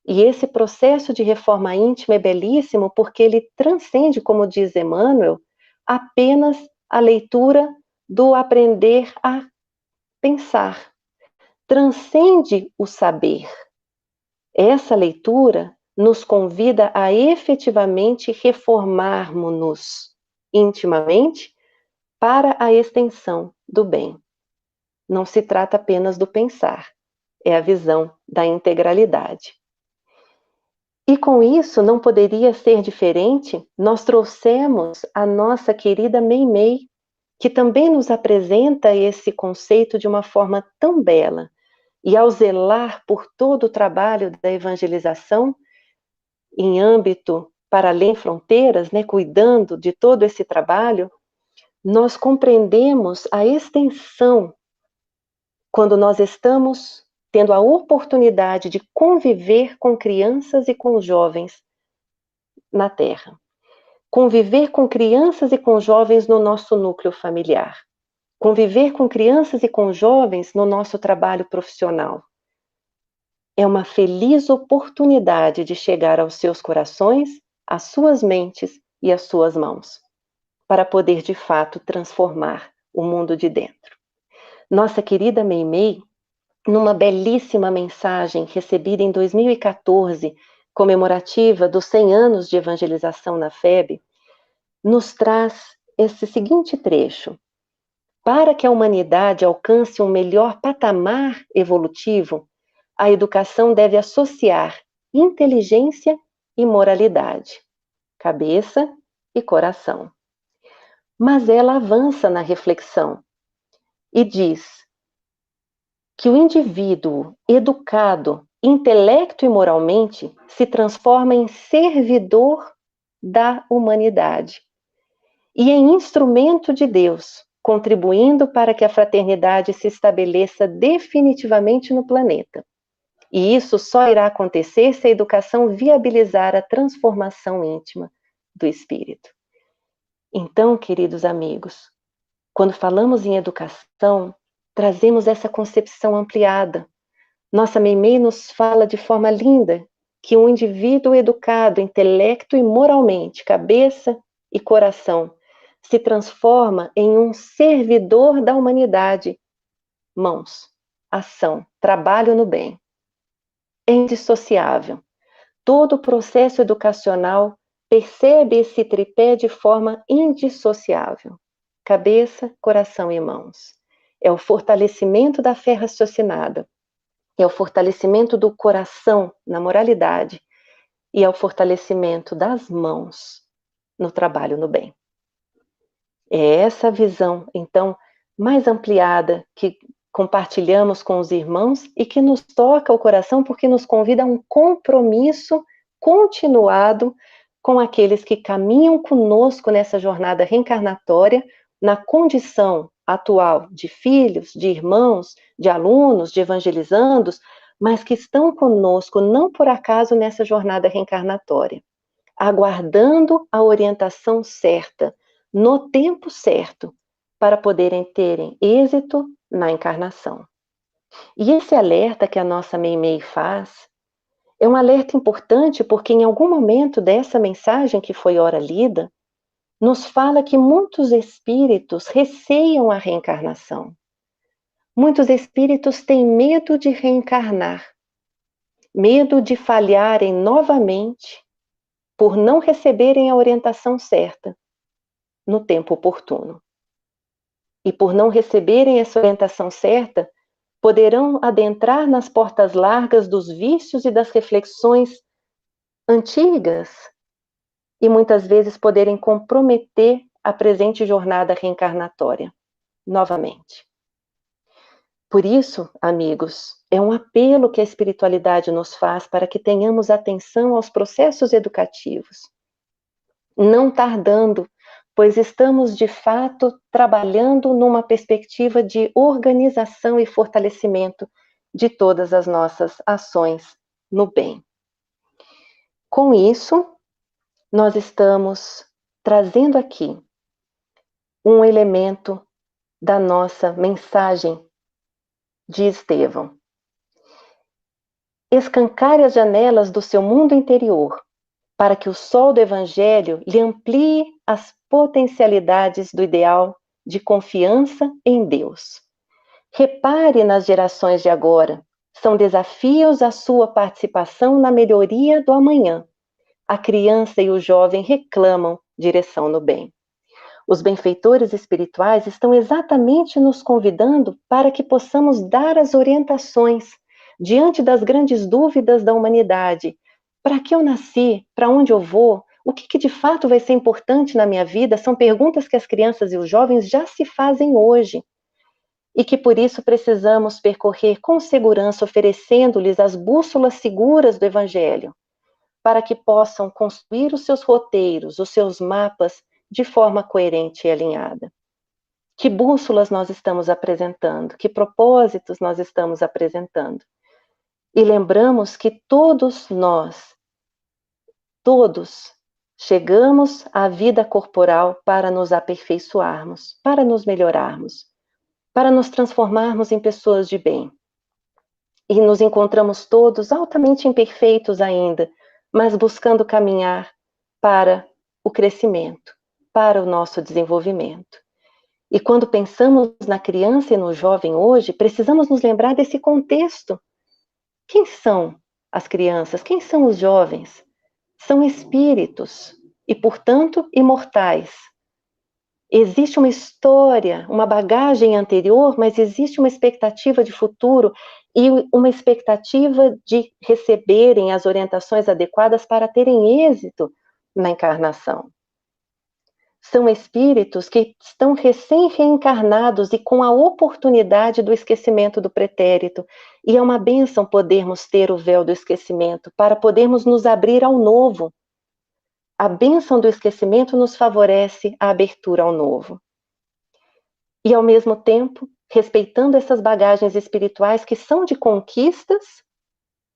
E esse processo de reforma íntima é belíssimo porque ele transcende, como diz Emmanuel, apenas a leitura do aprender a pensar. Transcende o saber. Essa leitura nos convida a efetivamente reformarmos-nos intimamente para a extensão do bem. Não se trata apenas do pensar, é a visão da integralidade. E com isso, não poderia ser diferente, nós trouxemos a nossa querida Meimei, que também nos apresenta esse conceito de uma forma tão bela. E ao zelar por todo o trabalho da evangelização, em âmbito para além fronteiras, né, cuidando de todo esse trabalho, nós compreendemos a extensão quando nós estamos tendo a oportunidade de conviver com crianças e com jovens na Terra. Conviver com crianças e com jovens no nosso núcleo familiar. Conviver com crianças e com jovens no nosso trabalho profissional. É uma feliz oportunidade de chegar aos seus corações, às suas mentes e às suas mãos, para poder de fato transformar o mundo de dentro. Nossa querida Meimei, numa belíssima mensagem recebida em 2014, comemorativa dos 100 anos de evangelização na FEB, nos traz esse seguinte trecho: para que a humanidade alcance um melhor patamar evolutivo, a educação deve associar inteligência e moralidade, cabeça e coração. Mas ela avança na reflexão e diz que o indivíduo educado, intelecto e moralmente, se transforma em servidor da humanidade e em instrumento de Deus, contribuindo para que a fraternidade se estabeleça definitivamente no planeta. E isso só irá acontecer se a educação viabilizar a transformação íntima do espírito. Então, queridos amigos, quando falamos em educação, trazemos essa concepção ampliada. Nossa Meimei nos fala de forma linda que um indivíduo educado, intelecto e moralmente, cabeça e coração, se transforma em um servidor da humanidade. Mãos, ação, trabalho no bem. É indissociável. Todo o processo educacional percebe esse tripé de forma indissociável. Cabeça, coração e mãos. É o fortalecimento da fé raciocinada. É o fortalecimento do coração na moralidade. E é o fortalecimento das mãos no trabalho no bem. É essa visão, então, mais ampliada que compartilhamos com os irmãos e que nos toca o coração porque nos convida a um compromisso continuado com aqueles que caminham conosco nessa jornada reencarnatória, na condição atual de filhos, de irmãos, de alunos, de evangelizandos, mas que estão conosco não por acaso nessa jornada reencarnatória, aguardando a orientação certa, no tempo certo, para poderem terem êxito na encarnação. E esse alerta que a nossa Meimei faz é um alerta importante porque em algum momento dessa mensagem que foi ora lida, nos fala que muitos espíritos receiam a reencarnação. Muitos espíritos têm medo de reencarnar, medo de falharem novamente por não receberem a orientação certa no tempo oportuno. E por não receberem essa orientação certa, poderão adentrar nas portas largas dos vícios e das reflexões antigas e muitas vezes poderem comprometer a presente jornada reencarnatória novamente. Por isso, amigos, é um apelo que a espiritualidade nos faz para que tenhamos atenção aos processos educativos. não tardando, pois estamos de fato trabalhando numa perspectiva de organização e fortalecimento de todas as nossas ações no bem. Com isso, nós estamos trazendo aqui um elemento da nossa mensagem de Estevão. Escancare as janelas do seu mundo interior, para que o sol do Evangelho lhe amplie as potencialidades do ideal de confiança em Deus. Repare nas gerações de agora, são desafios à sua participação na melhoria do amanhã. A criança e o jovem reclamam direção no bem. Os benfeitores espirituais estão exatamente nos convidando para que possamos dar as orientações diante das grandes dúvidas da humanidade. Para que eu nasci? Para onde eu vou? O que de fato vai ser importante na minha vida? São perguntas que as crianças e os jovens já se fazem hoje. E que por isso precisamos percorrer com segurança, oferecendo-lhes as bússolas seguras do Evangelho, para que possam construir os seus roteiros, os seus mapas, de forma coerente e alinhada. Que bússolas nós estamos apresentando? Que propósitos nós estamos apresentando? E lembramos que todos nós, todos, chegamos à vida corporal para nos aperfeiçoarmos, para nos melhorarmos, para nos transformarmos em pessoas de bem. E nos encontramos todos altamente imperfeitos ainda, mas buscando caminhar para o crescimento, para o nosso desenvolvimento. E quando pensamos na criança e no jovem hoje, precisamos nos lembrar desse contexto. Quem são as crianças? Quem são os jovens? São espíritos e, portanto, imortais. Existe uma história, uma bagagem anterior, mas existe uma expectativa de futuro e uma expectativa de receberem as orientações adequadas para terem êxito na encarnação. São espíritos que estão recém-reencarnados e com a oportunidade do esquecimento do pretérito. E é uma bênção podermos ter o véu do esquecimento para podermos nos abrir ao novo. A bênção do esquecimento nos favorece a abertura ao novo. E ao mesmo tempo, respeitando essas bagagens espirituais que são de conquistas,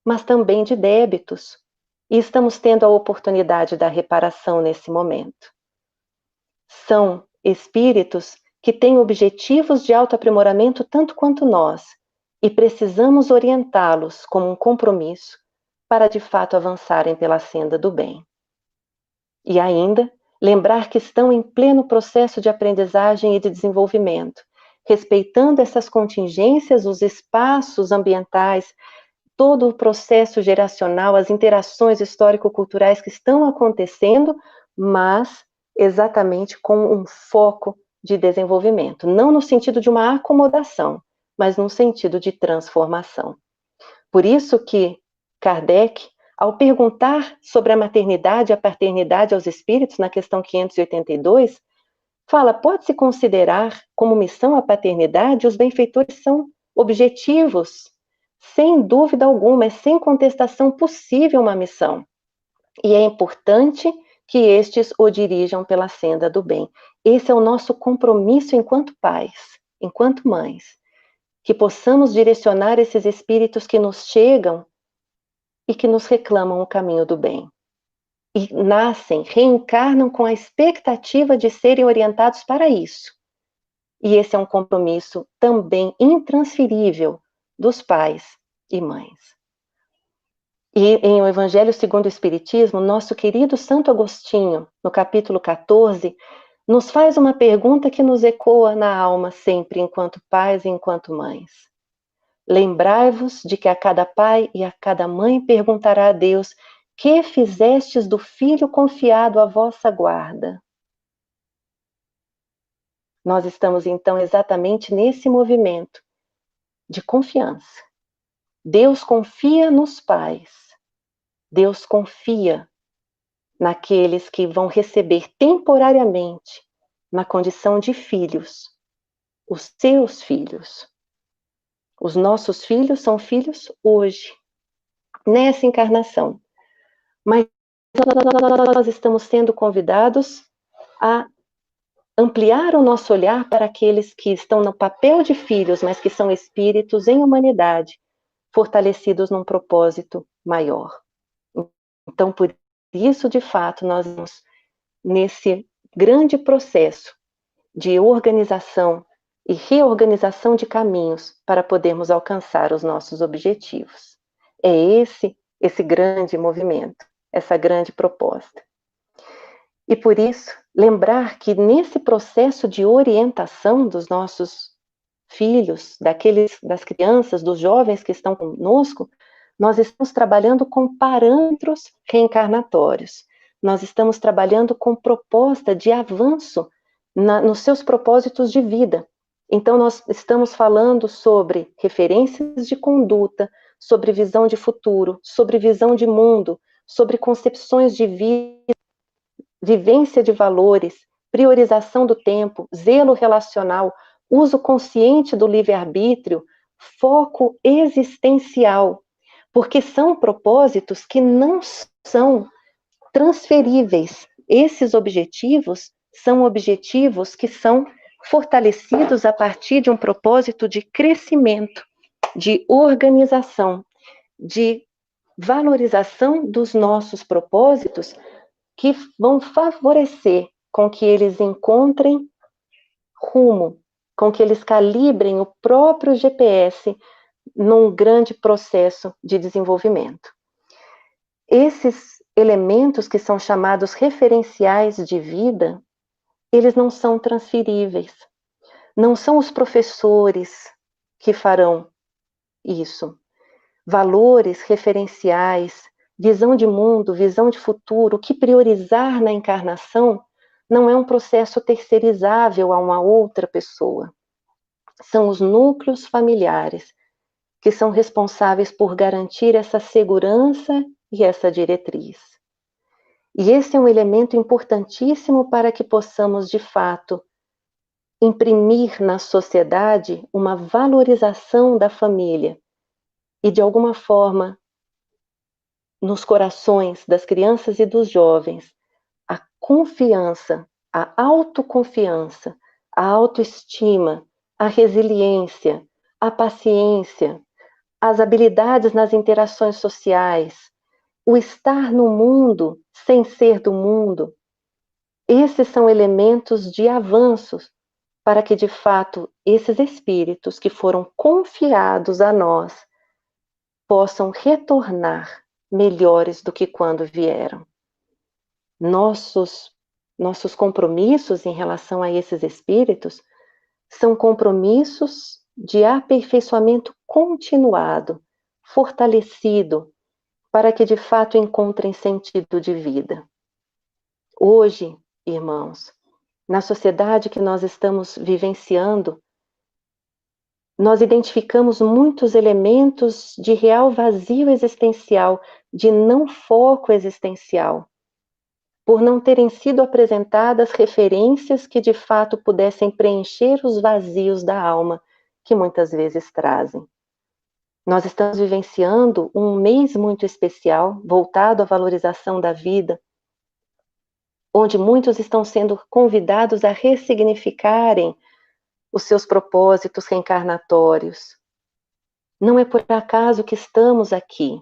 mas também de débitos. E estamos tendo a oportunidade da reparação nesse momento. São espíritos que têm objetivos de autoaprimoramento tanto quanto nós, e precisamos orientá-los como um compromisso para de fato avançarem pela senda do bem. E ainda, lembrar que estão em pleno processo de aprendizagem e de desenvolvimento, respeitando essas contingências, os espaços ambientais, todo o processo geracional, as interações histórico-culturais que estão acontecendo, mas exatamente com um foco de desenvolvimento, não no sentido de uma acomodação, mas no sentido de transformação. Por isso que Kardec, ao perguntar sobre a maternidade e a paternidade aos espíritos, na questão 582, fala, pode-se considerar como missão a paternidade? Os benfeitores são objetivos, sem dúvida alguma, é sem contestação possível uma missão. E é importante que estes o dirijam pela senda do bem. Esse é o nosso compromisso enquanto pais, enquanto mães, que possamos direcionar esses espíritos que nos chegam e que nos reclamam o caminho do bem. E nascem, reencarnam com a expectativa de serem orientados para isso. E esse é um compromisso também intransferível dos pais e mães. E em O Evangelho segundo o Espiritismo, nosso querido Santo Agostinho, no capítulo 14, nos faz uma pergunta que nos ecoa na alma sempre, enquanto pais e enquanto mães. Lembrai-vos de que a cada pai e a cada mãe perguntará a Deus: que fizestes do filho confiado à vossa guarda? Nós estamos então exatamente nesse movimento de confiança. Deus confia nos pais. Deus confia naqueles que vão receber temporariamente, na condição de filhos, os seus filhos. Os nossos filhos são filhos hoje, nessa encarnação. Mas nós estamos sendo convidados a ampliar o nosso olhar para aqueles que estão no papel de filhos, mas que são espíritos em humanidade, fortalecidos num propósito maior. Então, por isso, de fato, nós estamos nesse grande processo de organização e reorganização de caminhos para podermos alcançar os nossos objetivos. É esse grande movimento, essa grande proposta. E por isso, lembrar que nesse processo de orientação dos nossos filhos, das crianças, dos jovens que estão conosco, nós estamos trabalhando com parâmetros reencarnatórios. Nós estamos trabalhando com proposta de avanço nos seus propósitos de vida. Então, nós estamos falando sobre referências de conduta, sobre visão de futuro, sobre visão de mundo, sobre concepções de vida, vivência de valores, priorização do tempo, zelo relacional, uso consciente do livre-arbítrio, foco existencial, porque são propósitos que não são transferíveis. Esses objetivos são objetivos que são fortalecidos a partir de um propósito de crescimento, de organização, de valorização dos nossos propósitos, que vão favorecer com que eles encontrem rumo, com que eles calibrem o próprio GPS num grande processo de desenvolvimento. Esses elementos que são chamados referenciais de vida, eles não são transferíveis. Não são os professores que farão isso. Valores referenciais, visão de mundo, visão de futuro, o que priorizar na encarnação não é um processo terceirizável a uma outra pessoa. São os núcleos familiares que são responsáveis por garantir essa segurança e essa diretriz. E esse é um elemento importantíssimo para que possamos, de fato, imprimir na sociedade uma valorização da família e, de alguma forma, nos corações das crianças e dos jovens, a confiança, a autoconfiança, a autoestima, a resiliência, a paciência, as habilidades nas interações sociais, o estar no mundo sem ser do mundo. Esses são elementos de avanços para que, de fato, esses espíritos que foram confiados a nós possam retornar melhores do que quando vieram. Nossos compromissos em relação a esses espíritos são compromissos de aperfeiçoamento continuado, fortalecido, para que de fato encontrem sentido de vida. Hoje, irmãos, na sociedade que nós estamos vivenciando, nós identificamos muitos elementos de real vazio existencial, de não foco existencial, por não terem sido apresentadas referências que de fato pudessem preencher os vazios da alma que muitas vezes trazem. Nós estamos vivenciando um mês muito especial, voltado à valorização da vida, onde muitos estão sendo convidados a ressignificarem os seus propósitos reencarnatórios. Não é por acaso que estamos aqui,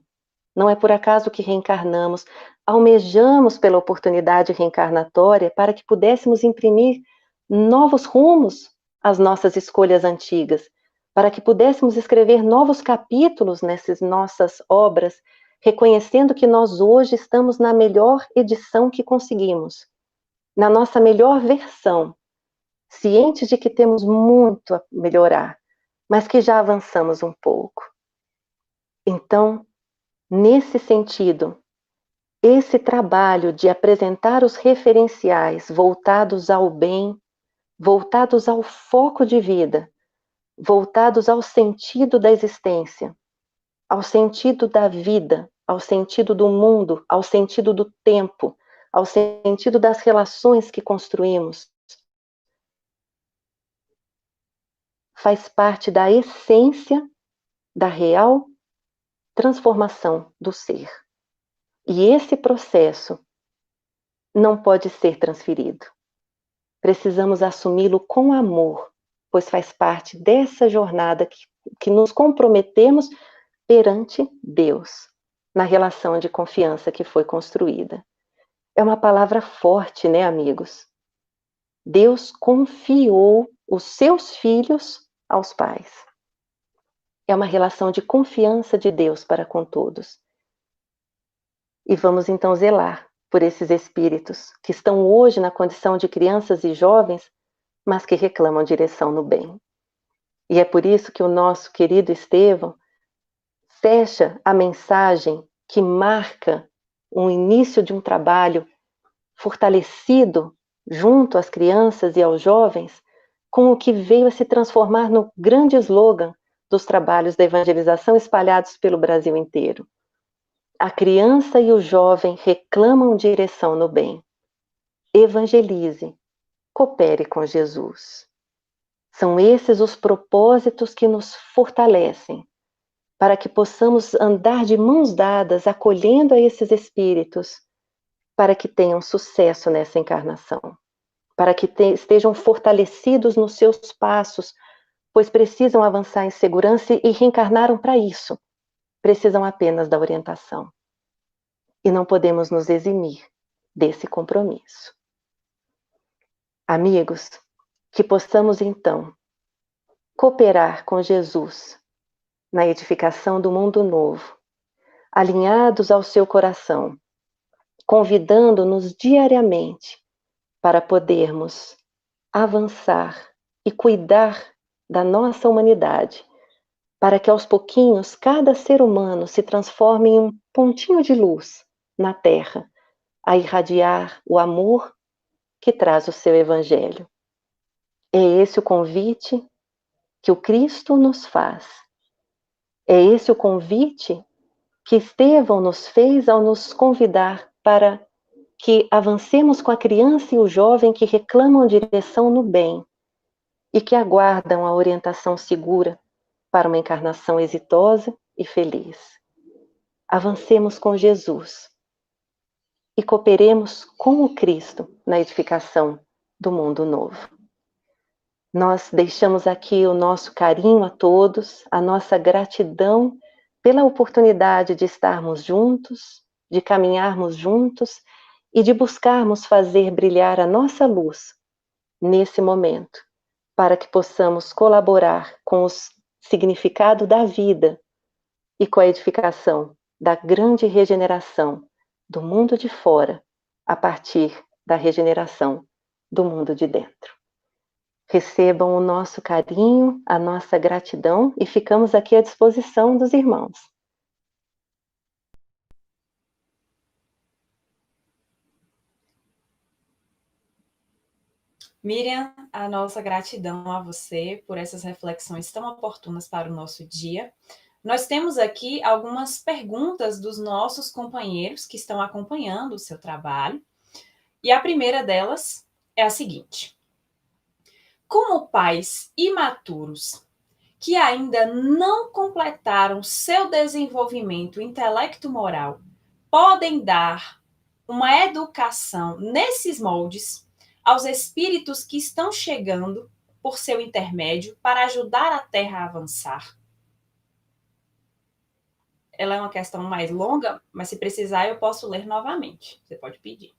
não é por acaso que reencarnamos, almejamos pela oportunidade reencarnatória para que pudéssemos imprimir novos rumos às nossas escolhas antigas, para que pudéssemos escrever novos capítulos nessas nossas obras, reconhecendo que nós hoje estamos na melhor edição que conseguimos, na nossa melhor versão, cientes de que temos muito a melhorar, mas que já avançamos um pouco. Então, nesse sentido, esse trabalho de apresentar os referenciais voltados ao bem, voltados ao foco de vida, voltados ao sentido da existência, ao sentido da vida, ao sentido do mundo, ao sentido do tempo, ao sentido das relações que construímos, faz parte da essência da real transformação do ser. E esse processo não pode ser transferido. Precisamos assumi-lo com amor, pois faz parte dessa jornada que nos comprometemos perante Deus, na relação de confiança que foi construída. É uma palavra forte, né, amigos? Deus confiou os seus filhos aos pais. É uma relação de confiança de Deus para com todos. E vamos então zelar por esses espíritos que estão hoje na condição de crianças e jovens, mas que reclamam direção no bem. E é por isso que o nosso querido Estevão fecha a mensagem que marca o início de um trabalho fortalecido junto às crianças e aos jovens, com o que veio a se transformar no grande slogan dos trabalhos da evangelização espalhados pelo Brasil inteiro. A criança e o jovem reclamam direção no bem. Evangelize, coopere com Jesus. São esses os propósitos que nos fortalecem, para que possamos andar de mãos dadas, acolhendo a esses espíritos, para que tenham sucesso nessa encarnação, para que estejam fortalecidos nos seus passos, pois precisam avançar em segurança e reencarnaram para isso. Precisam apenas da orientação. E não podemos nos eximir desse compromisso. Amigos, que possamos então cooperar com Jesus na edificação do mundo novo, alinhados ao seu coração, convidando-nos diariamente para podermos avançar e cuidar da nossa humanidade, para que aos pouquinhos cada ser humano se transforme em um pontinho de luz na Terra, a irradiar o amor que traz o seu Evangelho. É esse o convite que o Cristo nos faz. É esse o convite que Estevão nos fez ao nos convidar para que avancemos com a criança e o jovem que reclamam direção no bem e que aguardam a orientação segura para uma encarnação exitosa e feliz. Avancemos com Jesus e cooperemos com o Cristo na edificação do mundo novo. Nós deixamos aqui o nosso carinho a todos, a nossa gratidão pela oportunidade de estarmos juntos, de caminharmos juntos e de buscarmos fazer brilhar a nossa luz nesse momento, para que possamos colaborar com o significado da vida e com a edificação da grande regeneração do mundo de fora, a partir da regeneração do mundo de dentro. Recebam o nosso carinho, a nossa gratidão e ficamos aqui à disposição dos irmãos. Miriam, a nossa gratidão a você por essas reflexões tão oportunas para o nosso dia. Nós temos aqui algumas perguntas dos nossos companheiros que estão acompanhando o seu trabalho. E a primeira delas é a seguinte: como pais imaturos que ainda não completaram seu desenvolvimento intelecto-moral podem dar uma educação nesses moldes aos espíritos que estão chegando por seu intermédio para ajudar a Terra a avançar? Ela é uma questão mais longa, mas se precisar eu posso ler novamente. Você pode pedir.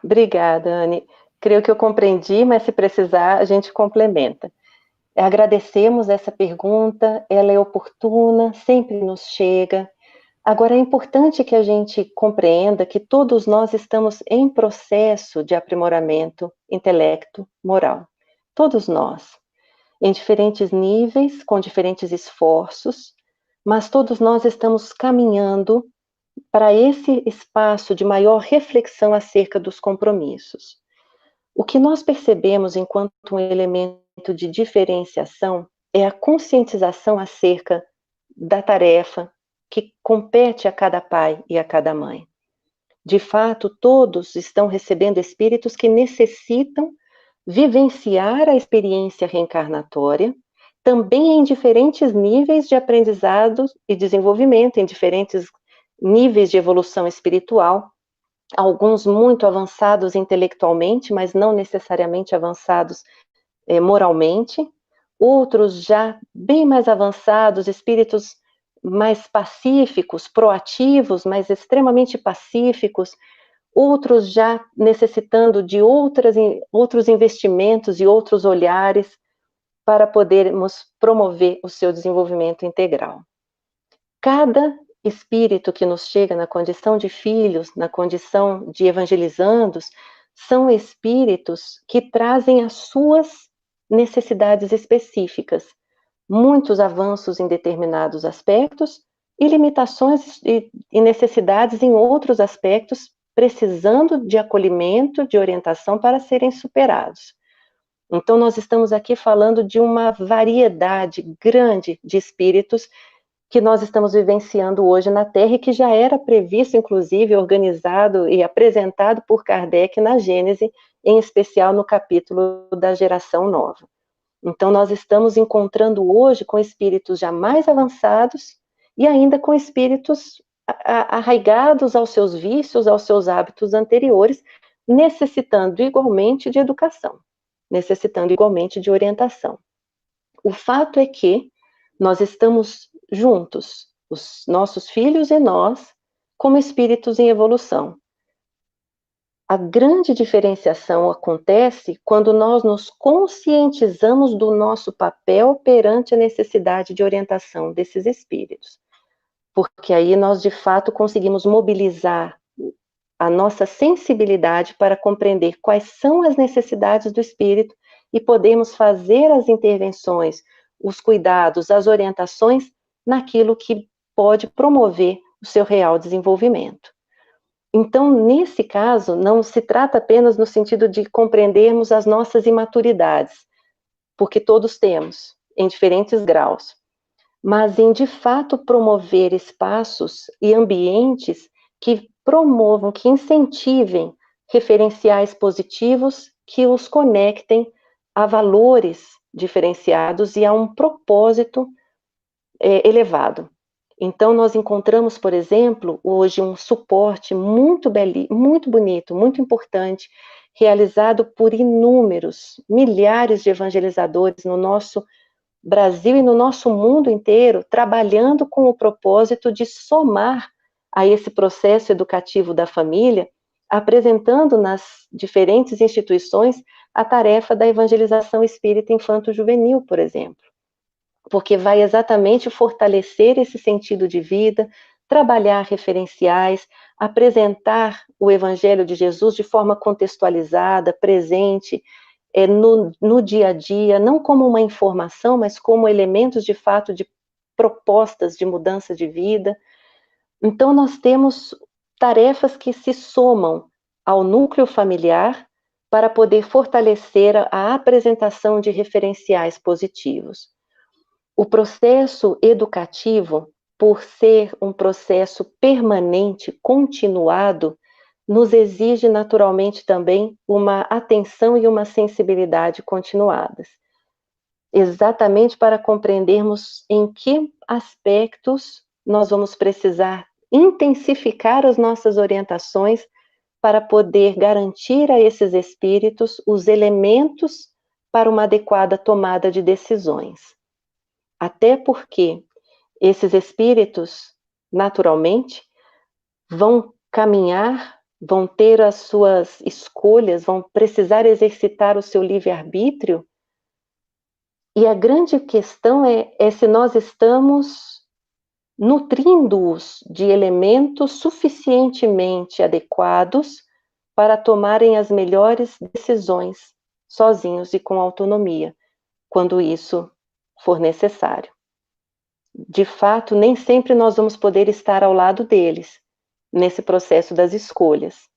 Obrigada, Anne. Creio que eu compreendi, mas se precisar a gente complementa. Agradecemos essa pergunta, ela é oportuna, sempre nos chega. Agora, é importante que a gente compreenda que todos nós estamos em processo de aprimoramento intelecto-moral. Todos nós, em diferentes níveis, com diferentes esforços, mas todos nós estamos caminhando para esse espaço de maior reflexão acerca dos compromissos. O que nós percebemos enquanto um elemento de diferenciação é a conscientização acerca da tarefa que compete a cada pai e a cada mãe. De fato, todos estão recebendo espíritos que necessitam vivenciar a experiência reencarnatória, também em diferentes níveis de aprendizado e desenvolvimento, em diferentes níveis de evolução espiritual, alguns muito avançados intelectualmente, mas não necessariamente avançados moralmente, outros já bem mais avançados, espíritos mais pacíficos, proativos, mas extremamente pacíficos, outros já necessitando de outros investimentos e outros olhares para podermos promover o seu desenvolvimento integral. Cada espírito que nos chega na condição de filhos, na condição de evangelizandos, são espíritos que trazem as suas necessidades específicas, muitos avanços em determinados aspectos e limitações e necessidades em outros aspectos, precisando de acolhimento, de orientação para serem superados. Então, nós estamos aqui falando de uma variedade grande de espíritos que nós estamos vivenciando hoje na Terra e que já era previsto, inclusive, organizado e apresentado por Kardec na Gênese, em especial no capítulo da geração nova. Então, nós estamos encontrando hoje com espíritos já mais avançados e ainda com espíritos arraigados aos seus vícios, aos seus hábitos anteriores, necessitando igualmente de educação, necessitando igualmente de orientação. O fato é que nós estamos juntos, os nossos filhos e nós, como espíritos em evolução. A grande diferenciação acontece quando nós nos conscientizamos do nosso papel perante a necessidade de orientação desses espíritos. Porque aí nós, de fato, conseguimos mobilizar a nossa sensibilidade para compreender quais são as necessidades do espírito e podemos fazer as intervenções, os cuidados, as orientações naquilo que pode promover o seu real desenvolvimento. Então, nesse caso, não se trata apenas no sentido de compreendermos as nossas imaturidades, porque todos temos, em diferentes graus, mas em, de fato, promover espaços e ambientes que promovam, que incentivem referenciais positivos que os conectem a valores diferenciados e a um propósito elevado. Então, nós encontramos, por exemplo, hoje um suporte muito bonito, muito importante, realizado por inúmeros, milhares de evangelizadores no nosso Brasil e no nosso mundo inteiro, trabalhando com o propósito de somar a esse processo educativo da família, apresentando nas diferentes instituições a tarefa da evangelização espírita infanto-juvenil, por exemplo, porque vai exatamente fortalecer esse sentido de vida, trabalhar referenciais, apresentar o Evangelho de Jesus de forma contextualizada, presente, no dia a dia, não como uma informação, mas como elementos de fato de propostas de mudança de vida. Então, nós temos tarefas que se somam ao núcleo familiar para poder fortalecer a apresentação de referenciais positivos. O processo educativo, por ser um processo permanente, continuado, nos exige naturalmente também uma atenção e uma sensibilidade continuadas, exatamente para compreendermos em que aspectos nós vamos precisar intensificar as nossas orientações para poder garantir a esses espíritos os elementos para uma adequada tomada de decisões. Até porque esses espíritos, naturalmente, vão caminhar, vão ter as suas escolhas, vão precisar exercitar o seu livre-arbítrio, e a grande questão é se nós estamos nutrindo-os de elementos suficientemente adequados para tomarem as melhores decisões, sozinhos e com autonomia, quando isso for necessário. De fato, nem sempre nós vamos poder estar ao lado deles, nesse processo das escolhas.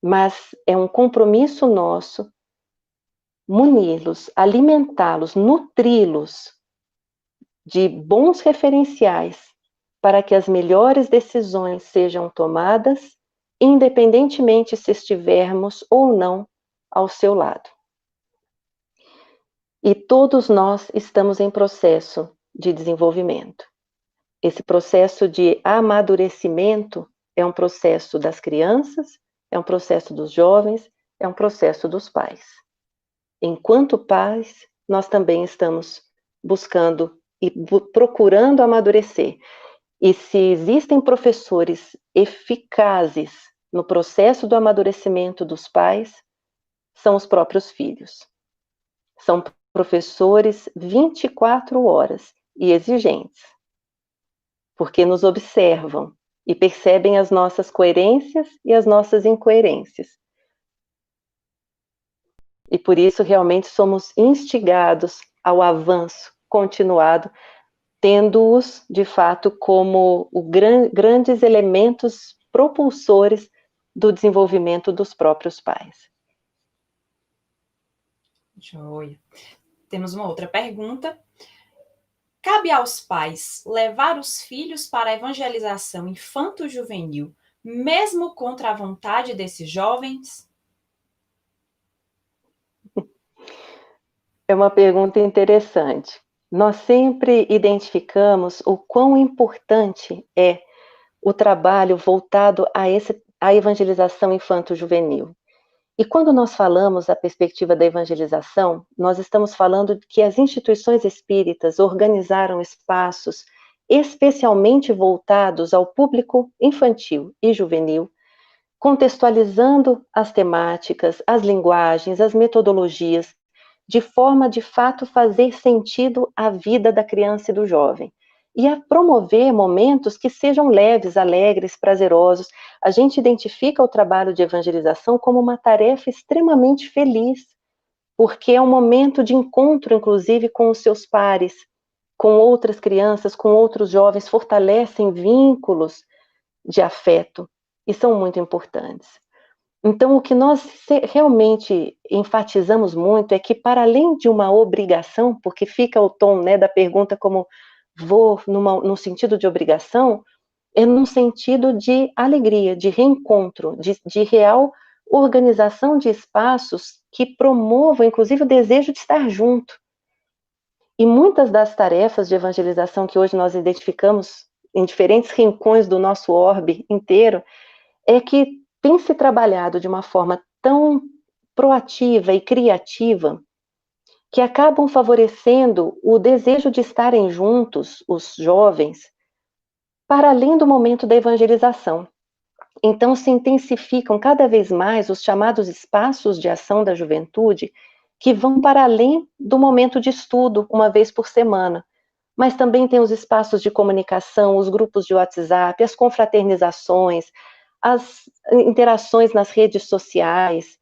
Mas é um compromisso nosso muni-los, alimentá-los, nutri-los de bons referenciais para que as melhores decisões sejam tomadas, independentemente se estivermos ou não ao seu lado. E todos nós estamos em processo de desenvolvimento. Esse processo de amadurecimento é um processo das crianças, é um processo dos jovens, é um processo dos pais. Enquanto pais, nós também estamos buscando e procurando amadurecer. E se existem professores eficazes no processo do amadurecimento dos pais, são os próprios filhos. São professores 24 horas e exigentes, porque nos observam e percebem as nossas coerências e as nossas incoerências. E por isso realmente somos instigados ao avanço continuado, tendo-os, de fato, como grandes elementos propulsores do desenvolvimento dos próprios pais. Joia. Temos uma outra pergunta. Cabe aos pais levar os filhos para a evangelização infanto-juvenil, mesmo contra a vontade desses jovens? É uma pergunta interessante. Nós sempre identificamos o quão importante é o trabalho voltado à evangelização infanto-juvenil. E quando nós falamos da perspectiva da evangelização, nós estamos falando de que as instituições espíritas organizaram espaços especialmente voltados ao público infantil e juvenil, contextualizando as temáticas, as linguagens, as metodologias, de forma de fato fazer sentido à vida da criança e do jovem. E a promover momentos que sejam leves, alegres, prazerosos. A gente identifica o trabalho de evangelização como uma tarefa extremamente feliz, porque é um momento de encontro, inclusive, com os seus pares, com outras crianças, com outros jovens, fortalecem vínculos de afeto e são muito importantes. Então, o que nós realmente enfatizamos muito é que, para além de uma obrigação, porque fica o tom, né, da pergunta como vou no sentido de obrigação, é num sentido de alegria, de reencontro, de real organização de espaços que promovam, inclusive, o desejo de estar junto. E muitas das tarefas de evangelização que hoje nós identificamos em diferentes rincões do nosso orbe inteiro, é que tem se trabalhado de uma forma tão proativa e criativa que acabam favorecendo o desejo de estarem juntos, os jovens, para além do momento da evangelização. Então, se intensificam cada vez mais os chamados espaços de ação da juventude, que vão para além do momento de estudo, uma vez por semana. Mas também tem os espaços de comunicação, os grupos de WhatsApp, as confraternizações, as interações nas redes sociais,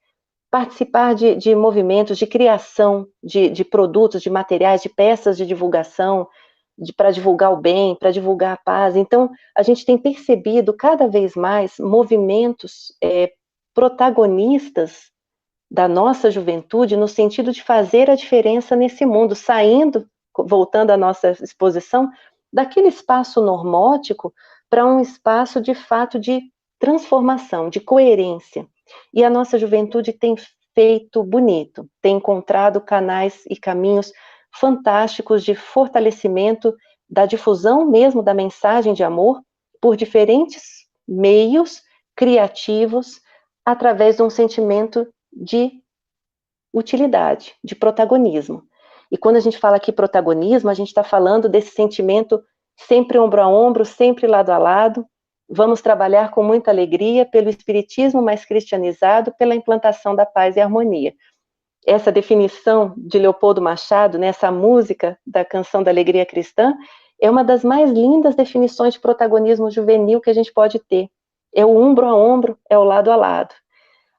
participar de movimentos de criação de produtos, de materiais, de peças de divulgação, para divulgar o bem, para divulgar a paz. Então, a gente tem percebido cada vez mais movimentos protagonistas da nossa juventude no sentido de fazer a diferença nesse mundo, saindo, voltando à nossa exposição, daquele espaço normótico para um espaço de fato de transformação, de coerência. E a nossa juventude tem feito bonito, tem encontrado canais e caminhos fantásticos de fortalecimento da difusão mesmo da mensagem de amor por diferentes meios criativos, através de um sentimento de utilidade, de protagonismo. E quando a gente fala aqui protagonismo, a gente está falando desse sentimento sempre ombro a ombro, sempre lado a lado. Vamos trabalhar com muita alegria pelo espiritismo mais cristianizado, pela implantação da paz e harmonia. Essa definição de Leopoldo Machado, né, essa música da Canção da Alegria Cristã, é uma das mais lindas definições de protagonismo juvenil que a gente pode ter. É o ombro a ombro, é o lado a lado.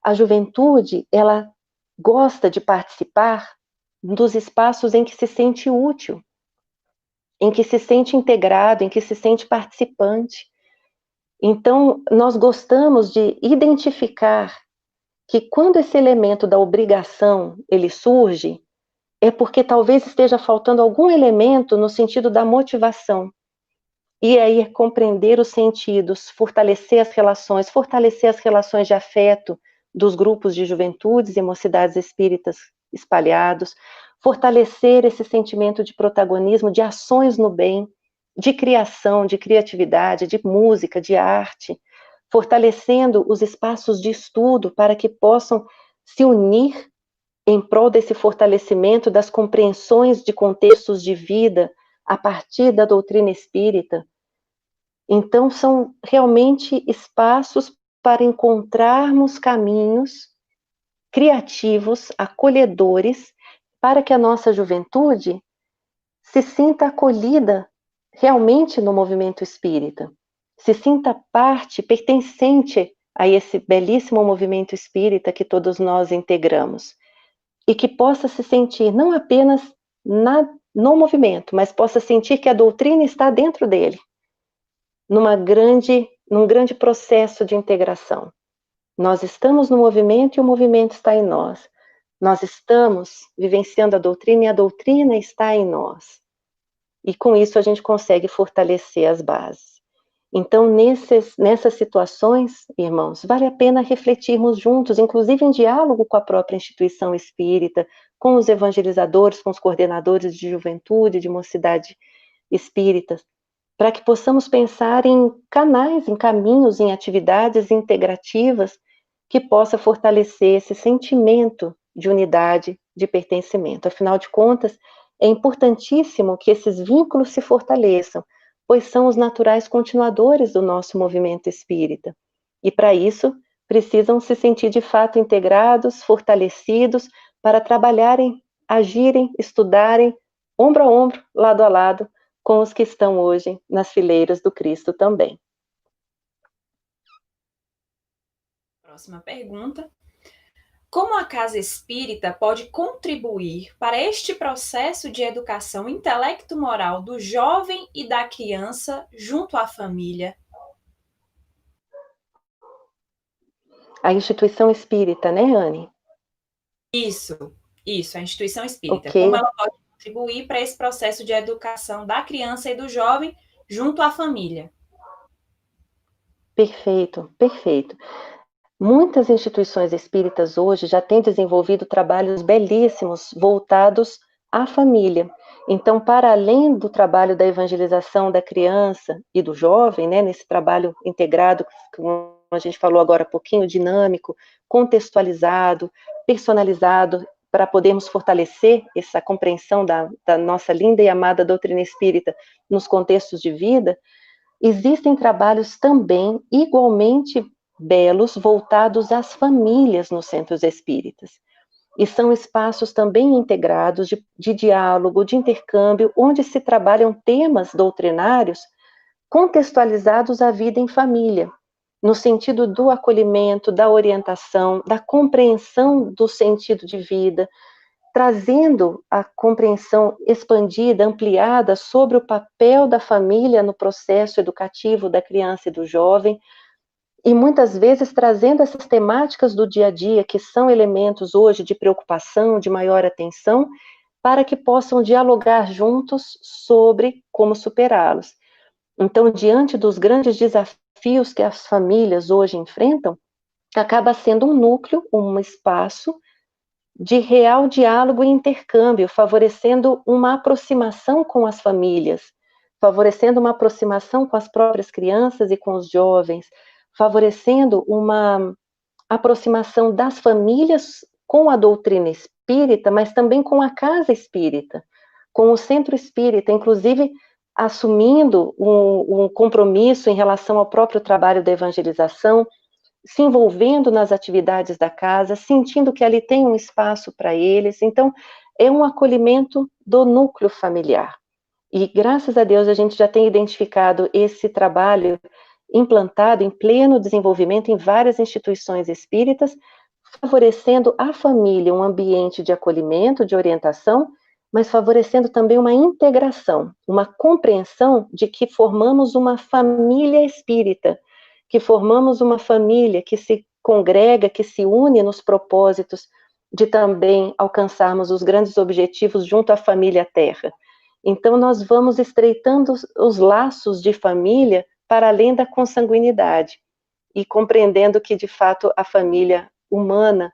A juventude, ela gosta de participar dos espaços em que se sente útil, em que se sente integrado, em que se sente participante. Então, nós gostamos de identificar que quando esse elemento da obrigação, ele surge, é porque talvez esteja faltando algum elemento no sentido da motivação. E aí é compreender os sentidos, fortalecer as relações de afeto dos grupos de juventudes e mocidades espíritas espalhados, fortalecer esse sentimento de protagonismo, de ações no bem, de criação, de criatividade, de música, de arte, fortalecendo os espaços de estudo para que possam se unir em prol desse fortalecimento das compreensões de contextos de vida a partir da doutrina espírita. Então, são realmente espaços para encontrarmos caminhos criativos, acolhedores, para que a nossa juventude se sinta acolhida realmente no movimento espírita, se sinta parte, pertencente a esse belíssimo movimento espírita que todos nós integramos, e que possa se sentir não apenas no movimento, mas possa sentir que a doutrina está dentro dele, num grande processo de integração. Nós estamos no movimento e o movimento está em nós. Nós estamos vivenciando a doutrina e a doutrina está em nós. E com isso a gente consegue fortalecer as bases. Então, nessas situações, irmãos, vale a pena refletirmos juntos, inclusive em diálogo com a própria instituição espírita, com os evangelizadores, com os coordenadores de juventude, de mocidade espíritas, para que possamos pensar em canais, em caminhos, em atividades integrativas que possa fortalecer esse sentimento de unidade, de pertencimento. Afinal de contas, é importantíssimo que esses vínculos se fortaleçam, pois são os naturais continuadores do nosso movimento espírita. E para isso, precisam se sentir de fato integrados, fortalecidos, para trabalharem, agirem, estudarem, ombro a ombro, lado a lado, com os que estão hoje nas fileiras do Cristo também. Próxima pergunta. Como a casa espírita pode contribuir para este processo de educação intelecto-moral do jovem e da criança junto à família? A instituição espírita, né, Anne? Isso, a instituição espírita. Okay. Como ela pode contribuir para esse processo de educação da criança e do jovem junto à família? Perfeito, perfeito. Muitas instituições espíritas hoje já têm desenvolvido trabalhos belíssimos voltados à família. Então, para além do trabalho da evangelização da criança e do jovem, né, nesse trabalho integrado, como a gente falou agora há pouquinho, dinâmico, contextualizado, personalizado, para podermos fortalecer essa compreensão da nossa linda e amada doutrina espírita nos contextos de vida, existem trabalhos também igualmente belos voltados às famílias nos centros espíritas. E são espaços também integrados de diálogo, de intercâmbio, onde se trabalham temas doutrinários contextualizados à vida em família, no sentido do acolhimento, da orientação, da compreensão do sentido de vida, trazendo a compreensão expandida, ampliada sobre o papel da família no processo educativo da criança e do jovem, e muitas vezes trazendo essas temáticas do dia a dia, que são elementos hoje de preocupação, de maior atenção, para que possam dialogar juntos sobre como superá-los. Então, diante dos grandes desafios que as famílias hoje enfrentam, acaba sendo um núcleo, um espaço de real diálogo e intercâmbio, favorecendo uma aproximação com as famílias, favorecendo uma aproximação com as próprias crianças e com os jovens, favorecendo uma aproximação das famílias com a doutrina espírita, mas também com a casa espírita, com o centro espírita, inclusive assumindo um compromisso em relação ao próprio trabalho da evangelização, se envolvendo nas atividades da casa, sentindo que ali tem um espaço para eles. Então, é um acolhimento do núcleo familiar. E, graças a Deus, a gente já tem identificado esse trabalho implantado em pleno desenvolvimento em várias instituições espíritas, favorecendo a família um ambiente de acolhimento, de orientação, mas favorecendo também uma integração, uma compreensão de que formamos uma família espírita, que formamos uma família que se congrega, que se une nos propósitos de também alcançarmos os grandes objetivos junto à família Terra. Então, nós vamos estreitando os laços de família para além da consanguinidade e compreendendo que, de fato, a família humana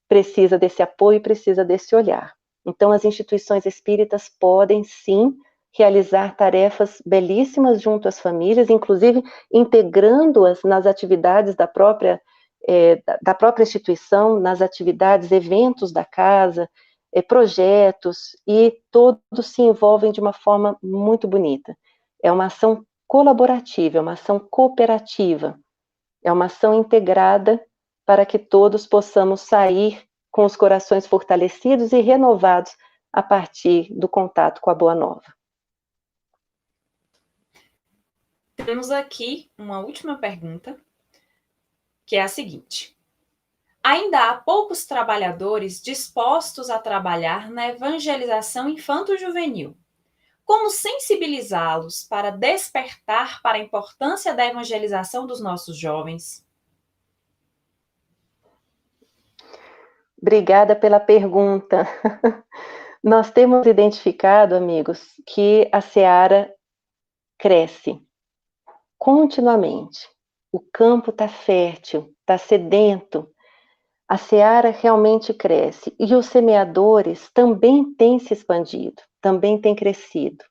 precisa desse apoio, precisa desse olhar. Então, as instituições espíritas podem, sim, realizar tarefas belíssimas junto às famílias, inclusive integrando-as nas atividades da própria instituição, nas atividades, eventos da casa, projetos, e todos se envolvem de uma forma muito bonita. É uma ação colaborativa, é uma ação cooperativa, é uma ação integrada para que todos possamos sair com os corações fortalecidos e renovados a partir do contato com a Boa Nova. Temos aqui uma última pergunta, que é a seguinte: ainda há poucos trabalhadores dispostos a trabalhar na evangelização infanto-juvenil. Como sensibilizá-los para despertar para a importância da evangelização dos nossos jovens? Obrigada pela pergunta. Nós temos identificado, amigos, que a seara cresce continuamente. O campo está fértil, está sedento. A seara realmente cresce. E os semeadores também têm se expandido, também têm crescido.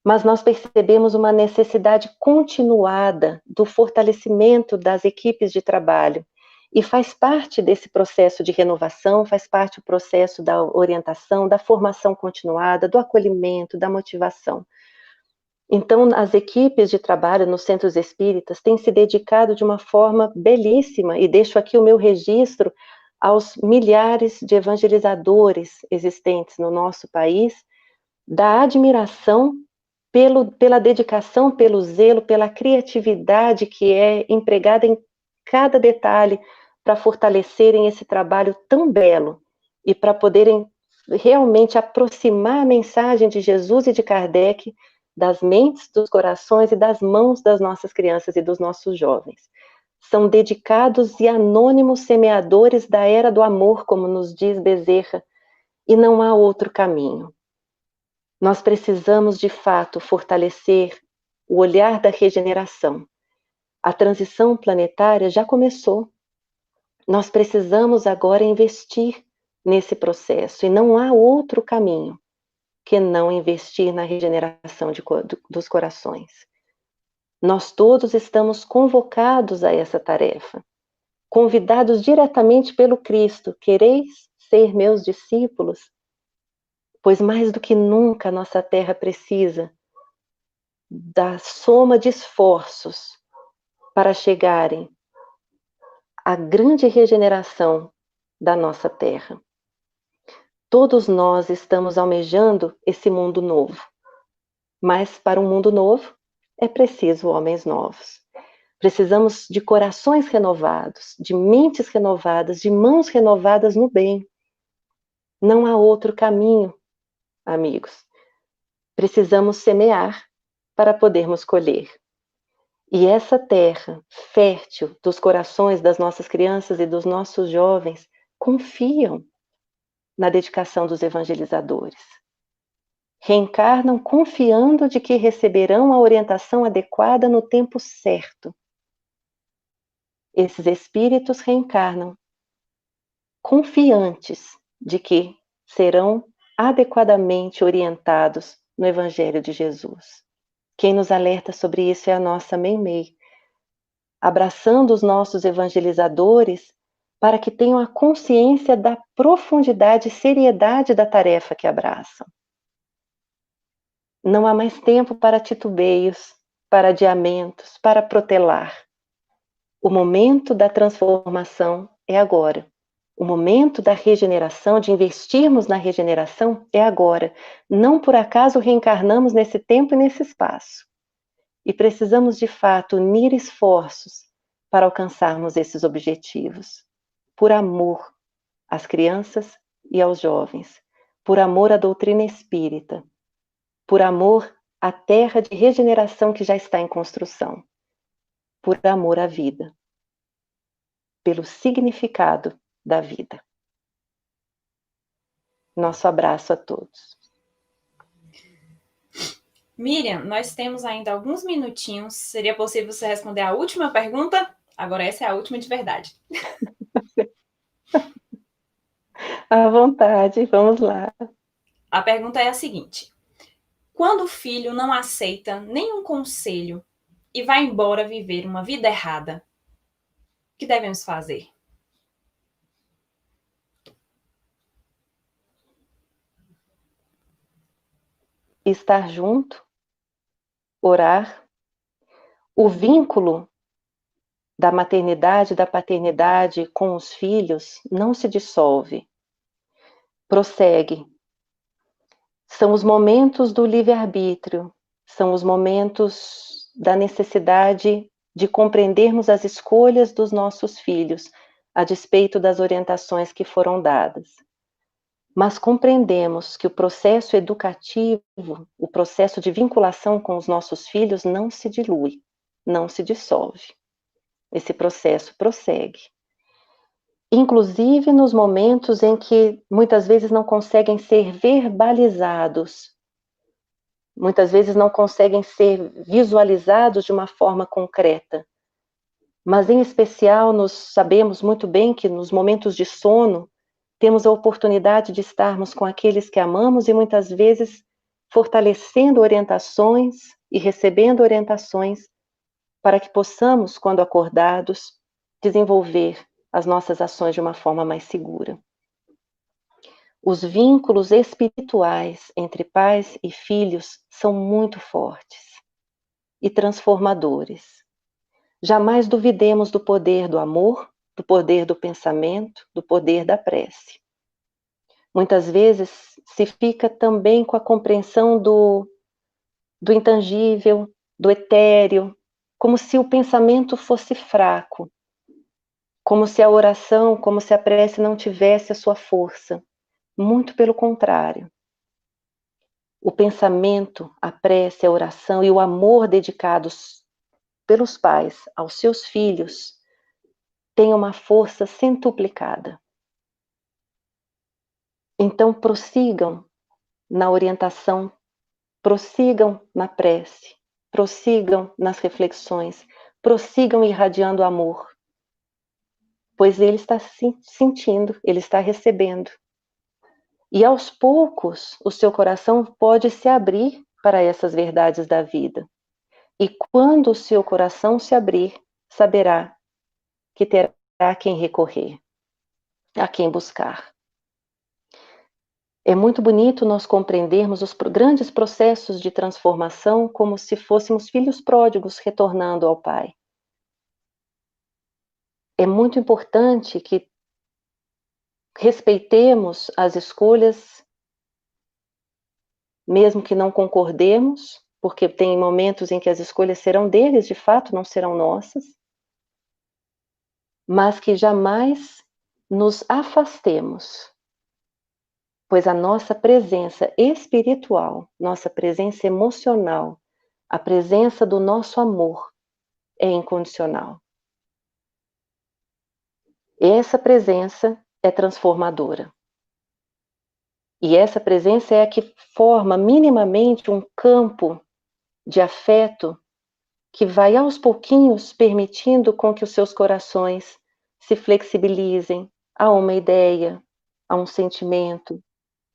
Mas nós percebemos uma necessidade continuada do fortalecimento das equipes de trabalho. E faz parte desse processo de renovação, faz parte do processo da orientação, da formação continuada, do acolhimento, da motivação. Então, as equipes de trabalho nos centros espíritas têm se dedicado de uma forma belíssima, e deixo aqui o meu registro aos milhares de evangelizadores existentes no nosso país, da admiração pela dedicação, pelo zelo, pela criatividade que é empregada em cada detalhe para fortalecerem esse trabalho tão belo e para poderem realmente aproximar a mensagem de Jesus e de Kardec das mentes, dos corações e das mãos das nossas crianças e dos nossos jovens. São dedicados e anônimos semeadores da era do amor, como nos diz Bezerra, e não há outro caminho. Nós precisamos, de fato, fortalecer o olhar da regeneração. A transição planetária já começou. Nós precisamos agora investir nesse processo, e não há outro caminho que não investir na regeneração dos corações. Nós todos estamos convocados a essa tarefa, convidados diretamente pelo Cristo. Quereis ser meus discípulos? Pois mais do que nunca nossa terra precisa da soma de esforços para chegarem à grande regeneração da nossa terra. Todos nós estamos almejando esse mundo novo, mas para um mundo novo é preciso homens novos. Precisamos de corações renovados, de mentes renovadas, de mãos renovadas no bem. Não há outro caminho, amigos. Precisamos semear para podermos colher. E essa terra fértil dos corações das nossas crianças e dos nossos jovens confiam na dedicação dos evangelizadores. Reencarnam confiando de que receberão a orientação adequada no tempo certo. Esses espíritos reencarnam confiantes de que serão adequadamente orientados no Evangelho de Jesus. Quem nos alerta sobre isso é a nossa Meimei, abraçando os nossos evangelizadores para que tenham a consciência da profundidade e seriedade da tarefa que abraçam. Não há mais tempo para titubeios, para adiamentos, para protelar. O momento da transformação é agora. O momento da regeneração, de investirmos na regeneração, é agora. Não por acaso reencarnamos nesse tempo e nesse espaço. E precisamos, de fato, unir esforços para alcançarmos esses objetivos. Por amor às crianças e aos jovens. Por amor à doutrina espírita. Por amor à terra de regeneração que já está em construção. Por amor à vida. Pelo significado da vida. Nosso abraço a todos. Miriam, nós temos ainda alguns minutinhos. Seria possível você responder a última pergunta? Agora essa é a última de verdade. À vontade, vamos lá. A pergunta é a seguinte: Quando o filho não aceita nenhum conselho e vai embora viver uma vida errada, o que devemos fazer? Estar junto, orar. O vínculo da maternidade e da paternidade com os filhos não se dissolve, prossegue. São os momentos do livre-arbítrio, são os momentos da necessidade de compreendermos as escolhas dos nossos filhos, a despeito das orientações que foram dadas. Mas compreendemos que o processo educativo, o processo de vinculação com os nossos filhos não se dilui, não se dissolve. Esse processo prossegue. Inclusive nos momentos em que muitas vezes não conseguem ser verbalizados, muitas vezes não conseguem ser visualizados de uma forma concreta. Mas em especial nós sabemos muito bem que nos momentos de sono temos a oportunidade de estarmos com aqueles que amamos e muitas vezes fortalecendo orientações e recebendo orientações para que possamos, quando acordados, desenvolver as nossas ações de uma forma mais segura. Os vínculos espirituais entre pais e filhos são muito fortes e transformadores. Jamais duvidemos do poder do amor, do poder do pensamento, do poder da prece. Muitas vezes se fica também com a compreensão do intangível, do etéreo, como se o pensamento fosse fraco, como se a oração, como se a prece não tivesse a sua força. Muito pelo contrário. O pensamento, a prece, a oração e o amor dedicados pelos pais aos seus filhos têm uma força centuplicada. Então prossigam na orientação, prossigam na prece, prossigam nas reflexões, prossigam irradiando amor, pois ele está sentindo, ele está recebendo. E aos poucos o seu coração pode se abrir para essas verdades da vida. E quando o seu coração se abrir, saberá que terá a quem recorrer, a quem buscar. É muito bonito nós compreendermos os grandes processos de transformação como se fôssemos filhos pródigos retornando ao Pai. É muito importante que respeitemos as escolhas, mesmo que não concordemos, porque tem momentos em que as escolhas serão deles, de fato, não serão nossas, mas que jamais nos afastemos, pois a nossa presença espiritual, nossa presença emocional, a presença do nosso amor é incondicional. Essa presença é transformadora. E essa presença é a que forma minimamente um campo de afeto que vai aos pouquinhos permitindo com que os seus corações se flexibilizem a uma ideia, a um sentimento,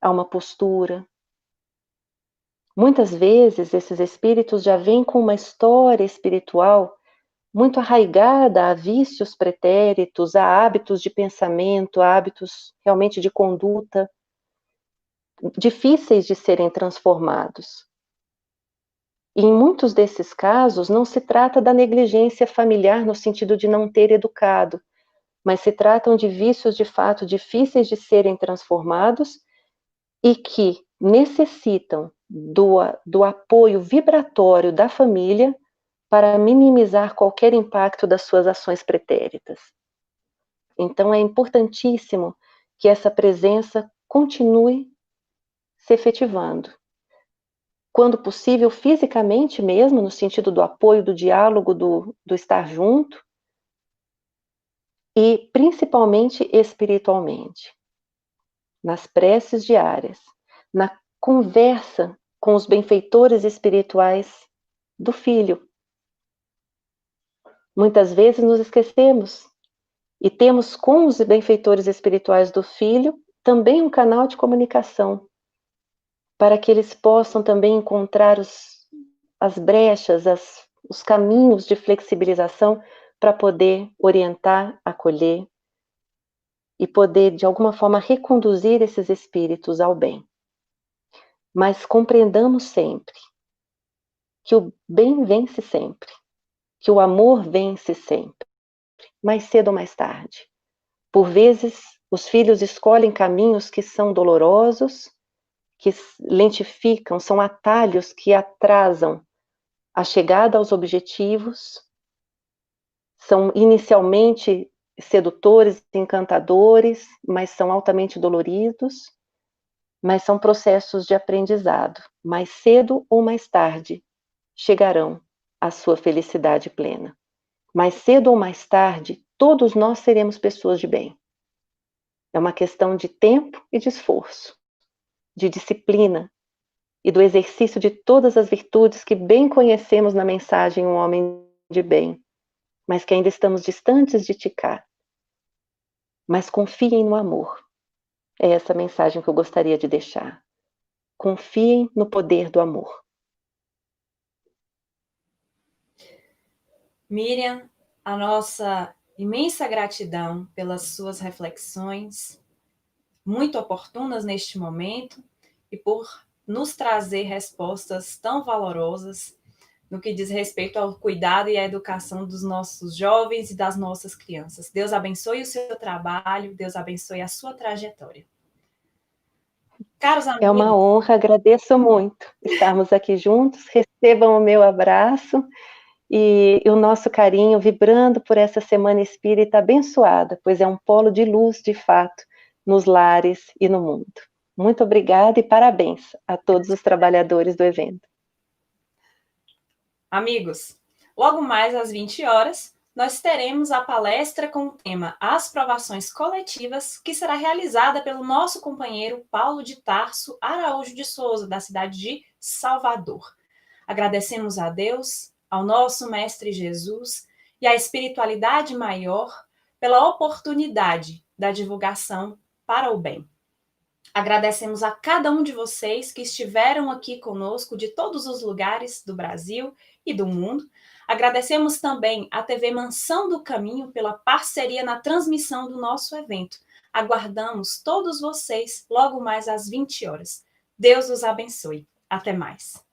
a uma postura. Muitas vezes esses espíritos já vêm com uma história espiritual muito arraigada a vícios pretéritos, a hábitos de pensamento, a hábitos realmente de conduta, difíceis de serem transformados. E em muitos desses casos não se trata da negligência familiar no sentido de não ter educado, mas se tratam de vícios de fato difíceis de serem transformados e que necessitam do apoio vibratório da família para minimizar qualquer impacto das suas ações pretéritas. Então é importantíssimo que essa presença continue se efetivando. Quando possível, fisicamente mesmo, no sentido do apoio, do diálogo, do estar junto, e principalmente espiritualmente, nas preces diárias, na conversa com os benfeitores espirituais do filho. Muitas vezes nos esquecemos e temos com os benfeitores espirituais do filho também um canal de comunicação para que eles possam também encontrar as brechas, os caminhos de flexibilização para poder orientar, acolher e poder, de alguma forma, reconduzir esses espíritos ao bem. Mas compreendamos sempre que o bem vence sempre, que o amor vence sempre, mais cedo ou mais tarde. Por vezes, os filhos escolhem caminhos que são dolorosos, que lentificam, são atalhos que atrasam a chegada aos objetivos, são inicialmente sedutores, encantadores, mas são altamente doloridos, mas são processos de aprendizado. Mais cedo ou mais tarde chegarão à sua felicidade plena. Mais cedo ou mais tarde, todos nós seremos pessoas de bem. É uma questão de tempo e de esforço, de disciplina e do exercício de todas as virtudes que bem conhecemos na mensagem Um Homem de Bem, mas que ainda estamos distantes de ticar. Mas confiem no amor. É essa mensagem que eu gostaria de deixar. Confiem no poder do amor. Miriam, a nossa imensa gratidão pelas suas reflexões, muito oportunas neste momento, e por nos trazer respostas tão valorosas no que diz respeito ao cuidado e à educação dos nossos jovens e das nossas crianças. Deus abençoe o seu trabalho, Deus abençoe a sua trajetória. Caros amigos, é uma honra, agradeço muito estarmos aqui juntos, recebam o meu abraço e o nosso carinho vibrando por essa Semana Espírita abençoada, pois é um polo de luz, de fato, nos lares e no mundo. Muito obrigada e parabéns a todos os trabalhadores do evento. Amigos, logo mais às 20 horas, nós teremos a palestra com o tema As Provações Coletivas, que será realizada pelo nosso companheiro Paulo de Tarso Araújo de Souza, da cidade de Salvador. Agradecemos a Deus, ao nosso Mestre Jesus e à espiritualidade maior pela oportunidade da divulgação para o bem. Agradecemos a cada um de vocês que estiveram aqui conosco de todos os lugares do Brasil e do mundo. Agradecemos também à TV Mansão do Caminho pela parceria na transmissão do nosso evento. Aguardamos todos vocês logo mais às 20 horas. Deus os abençoe. Até mais.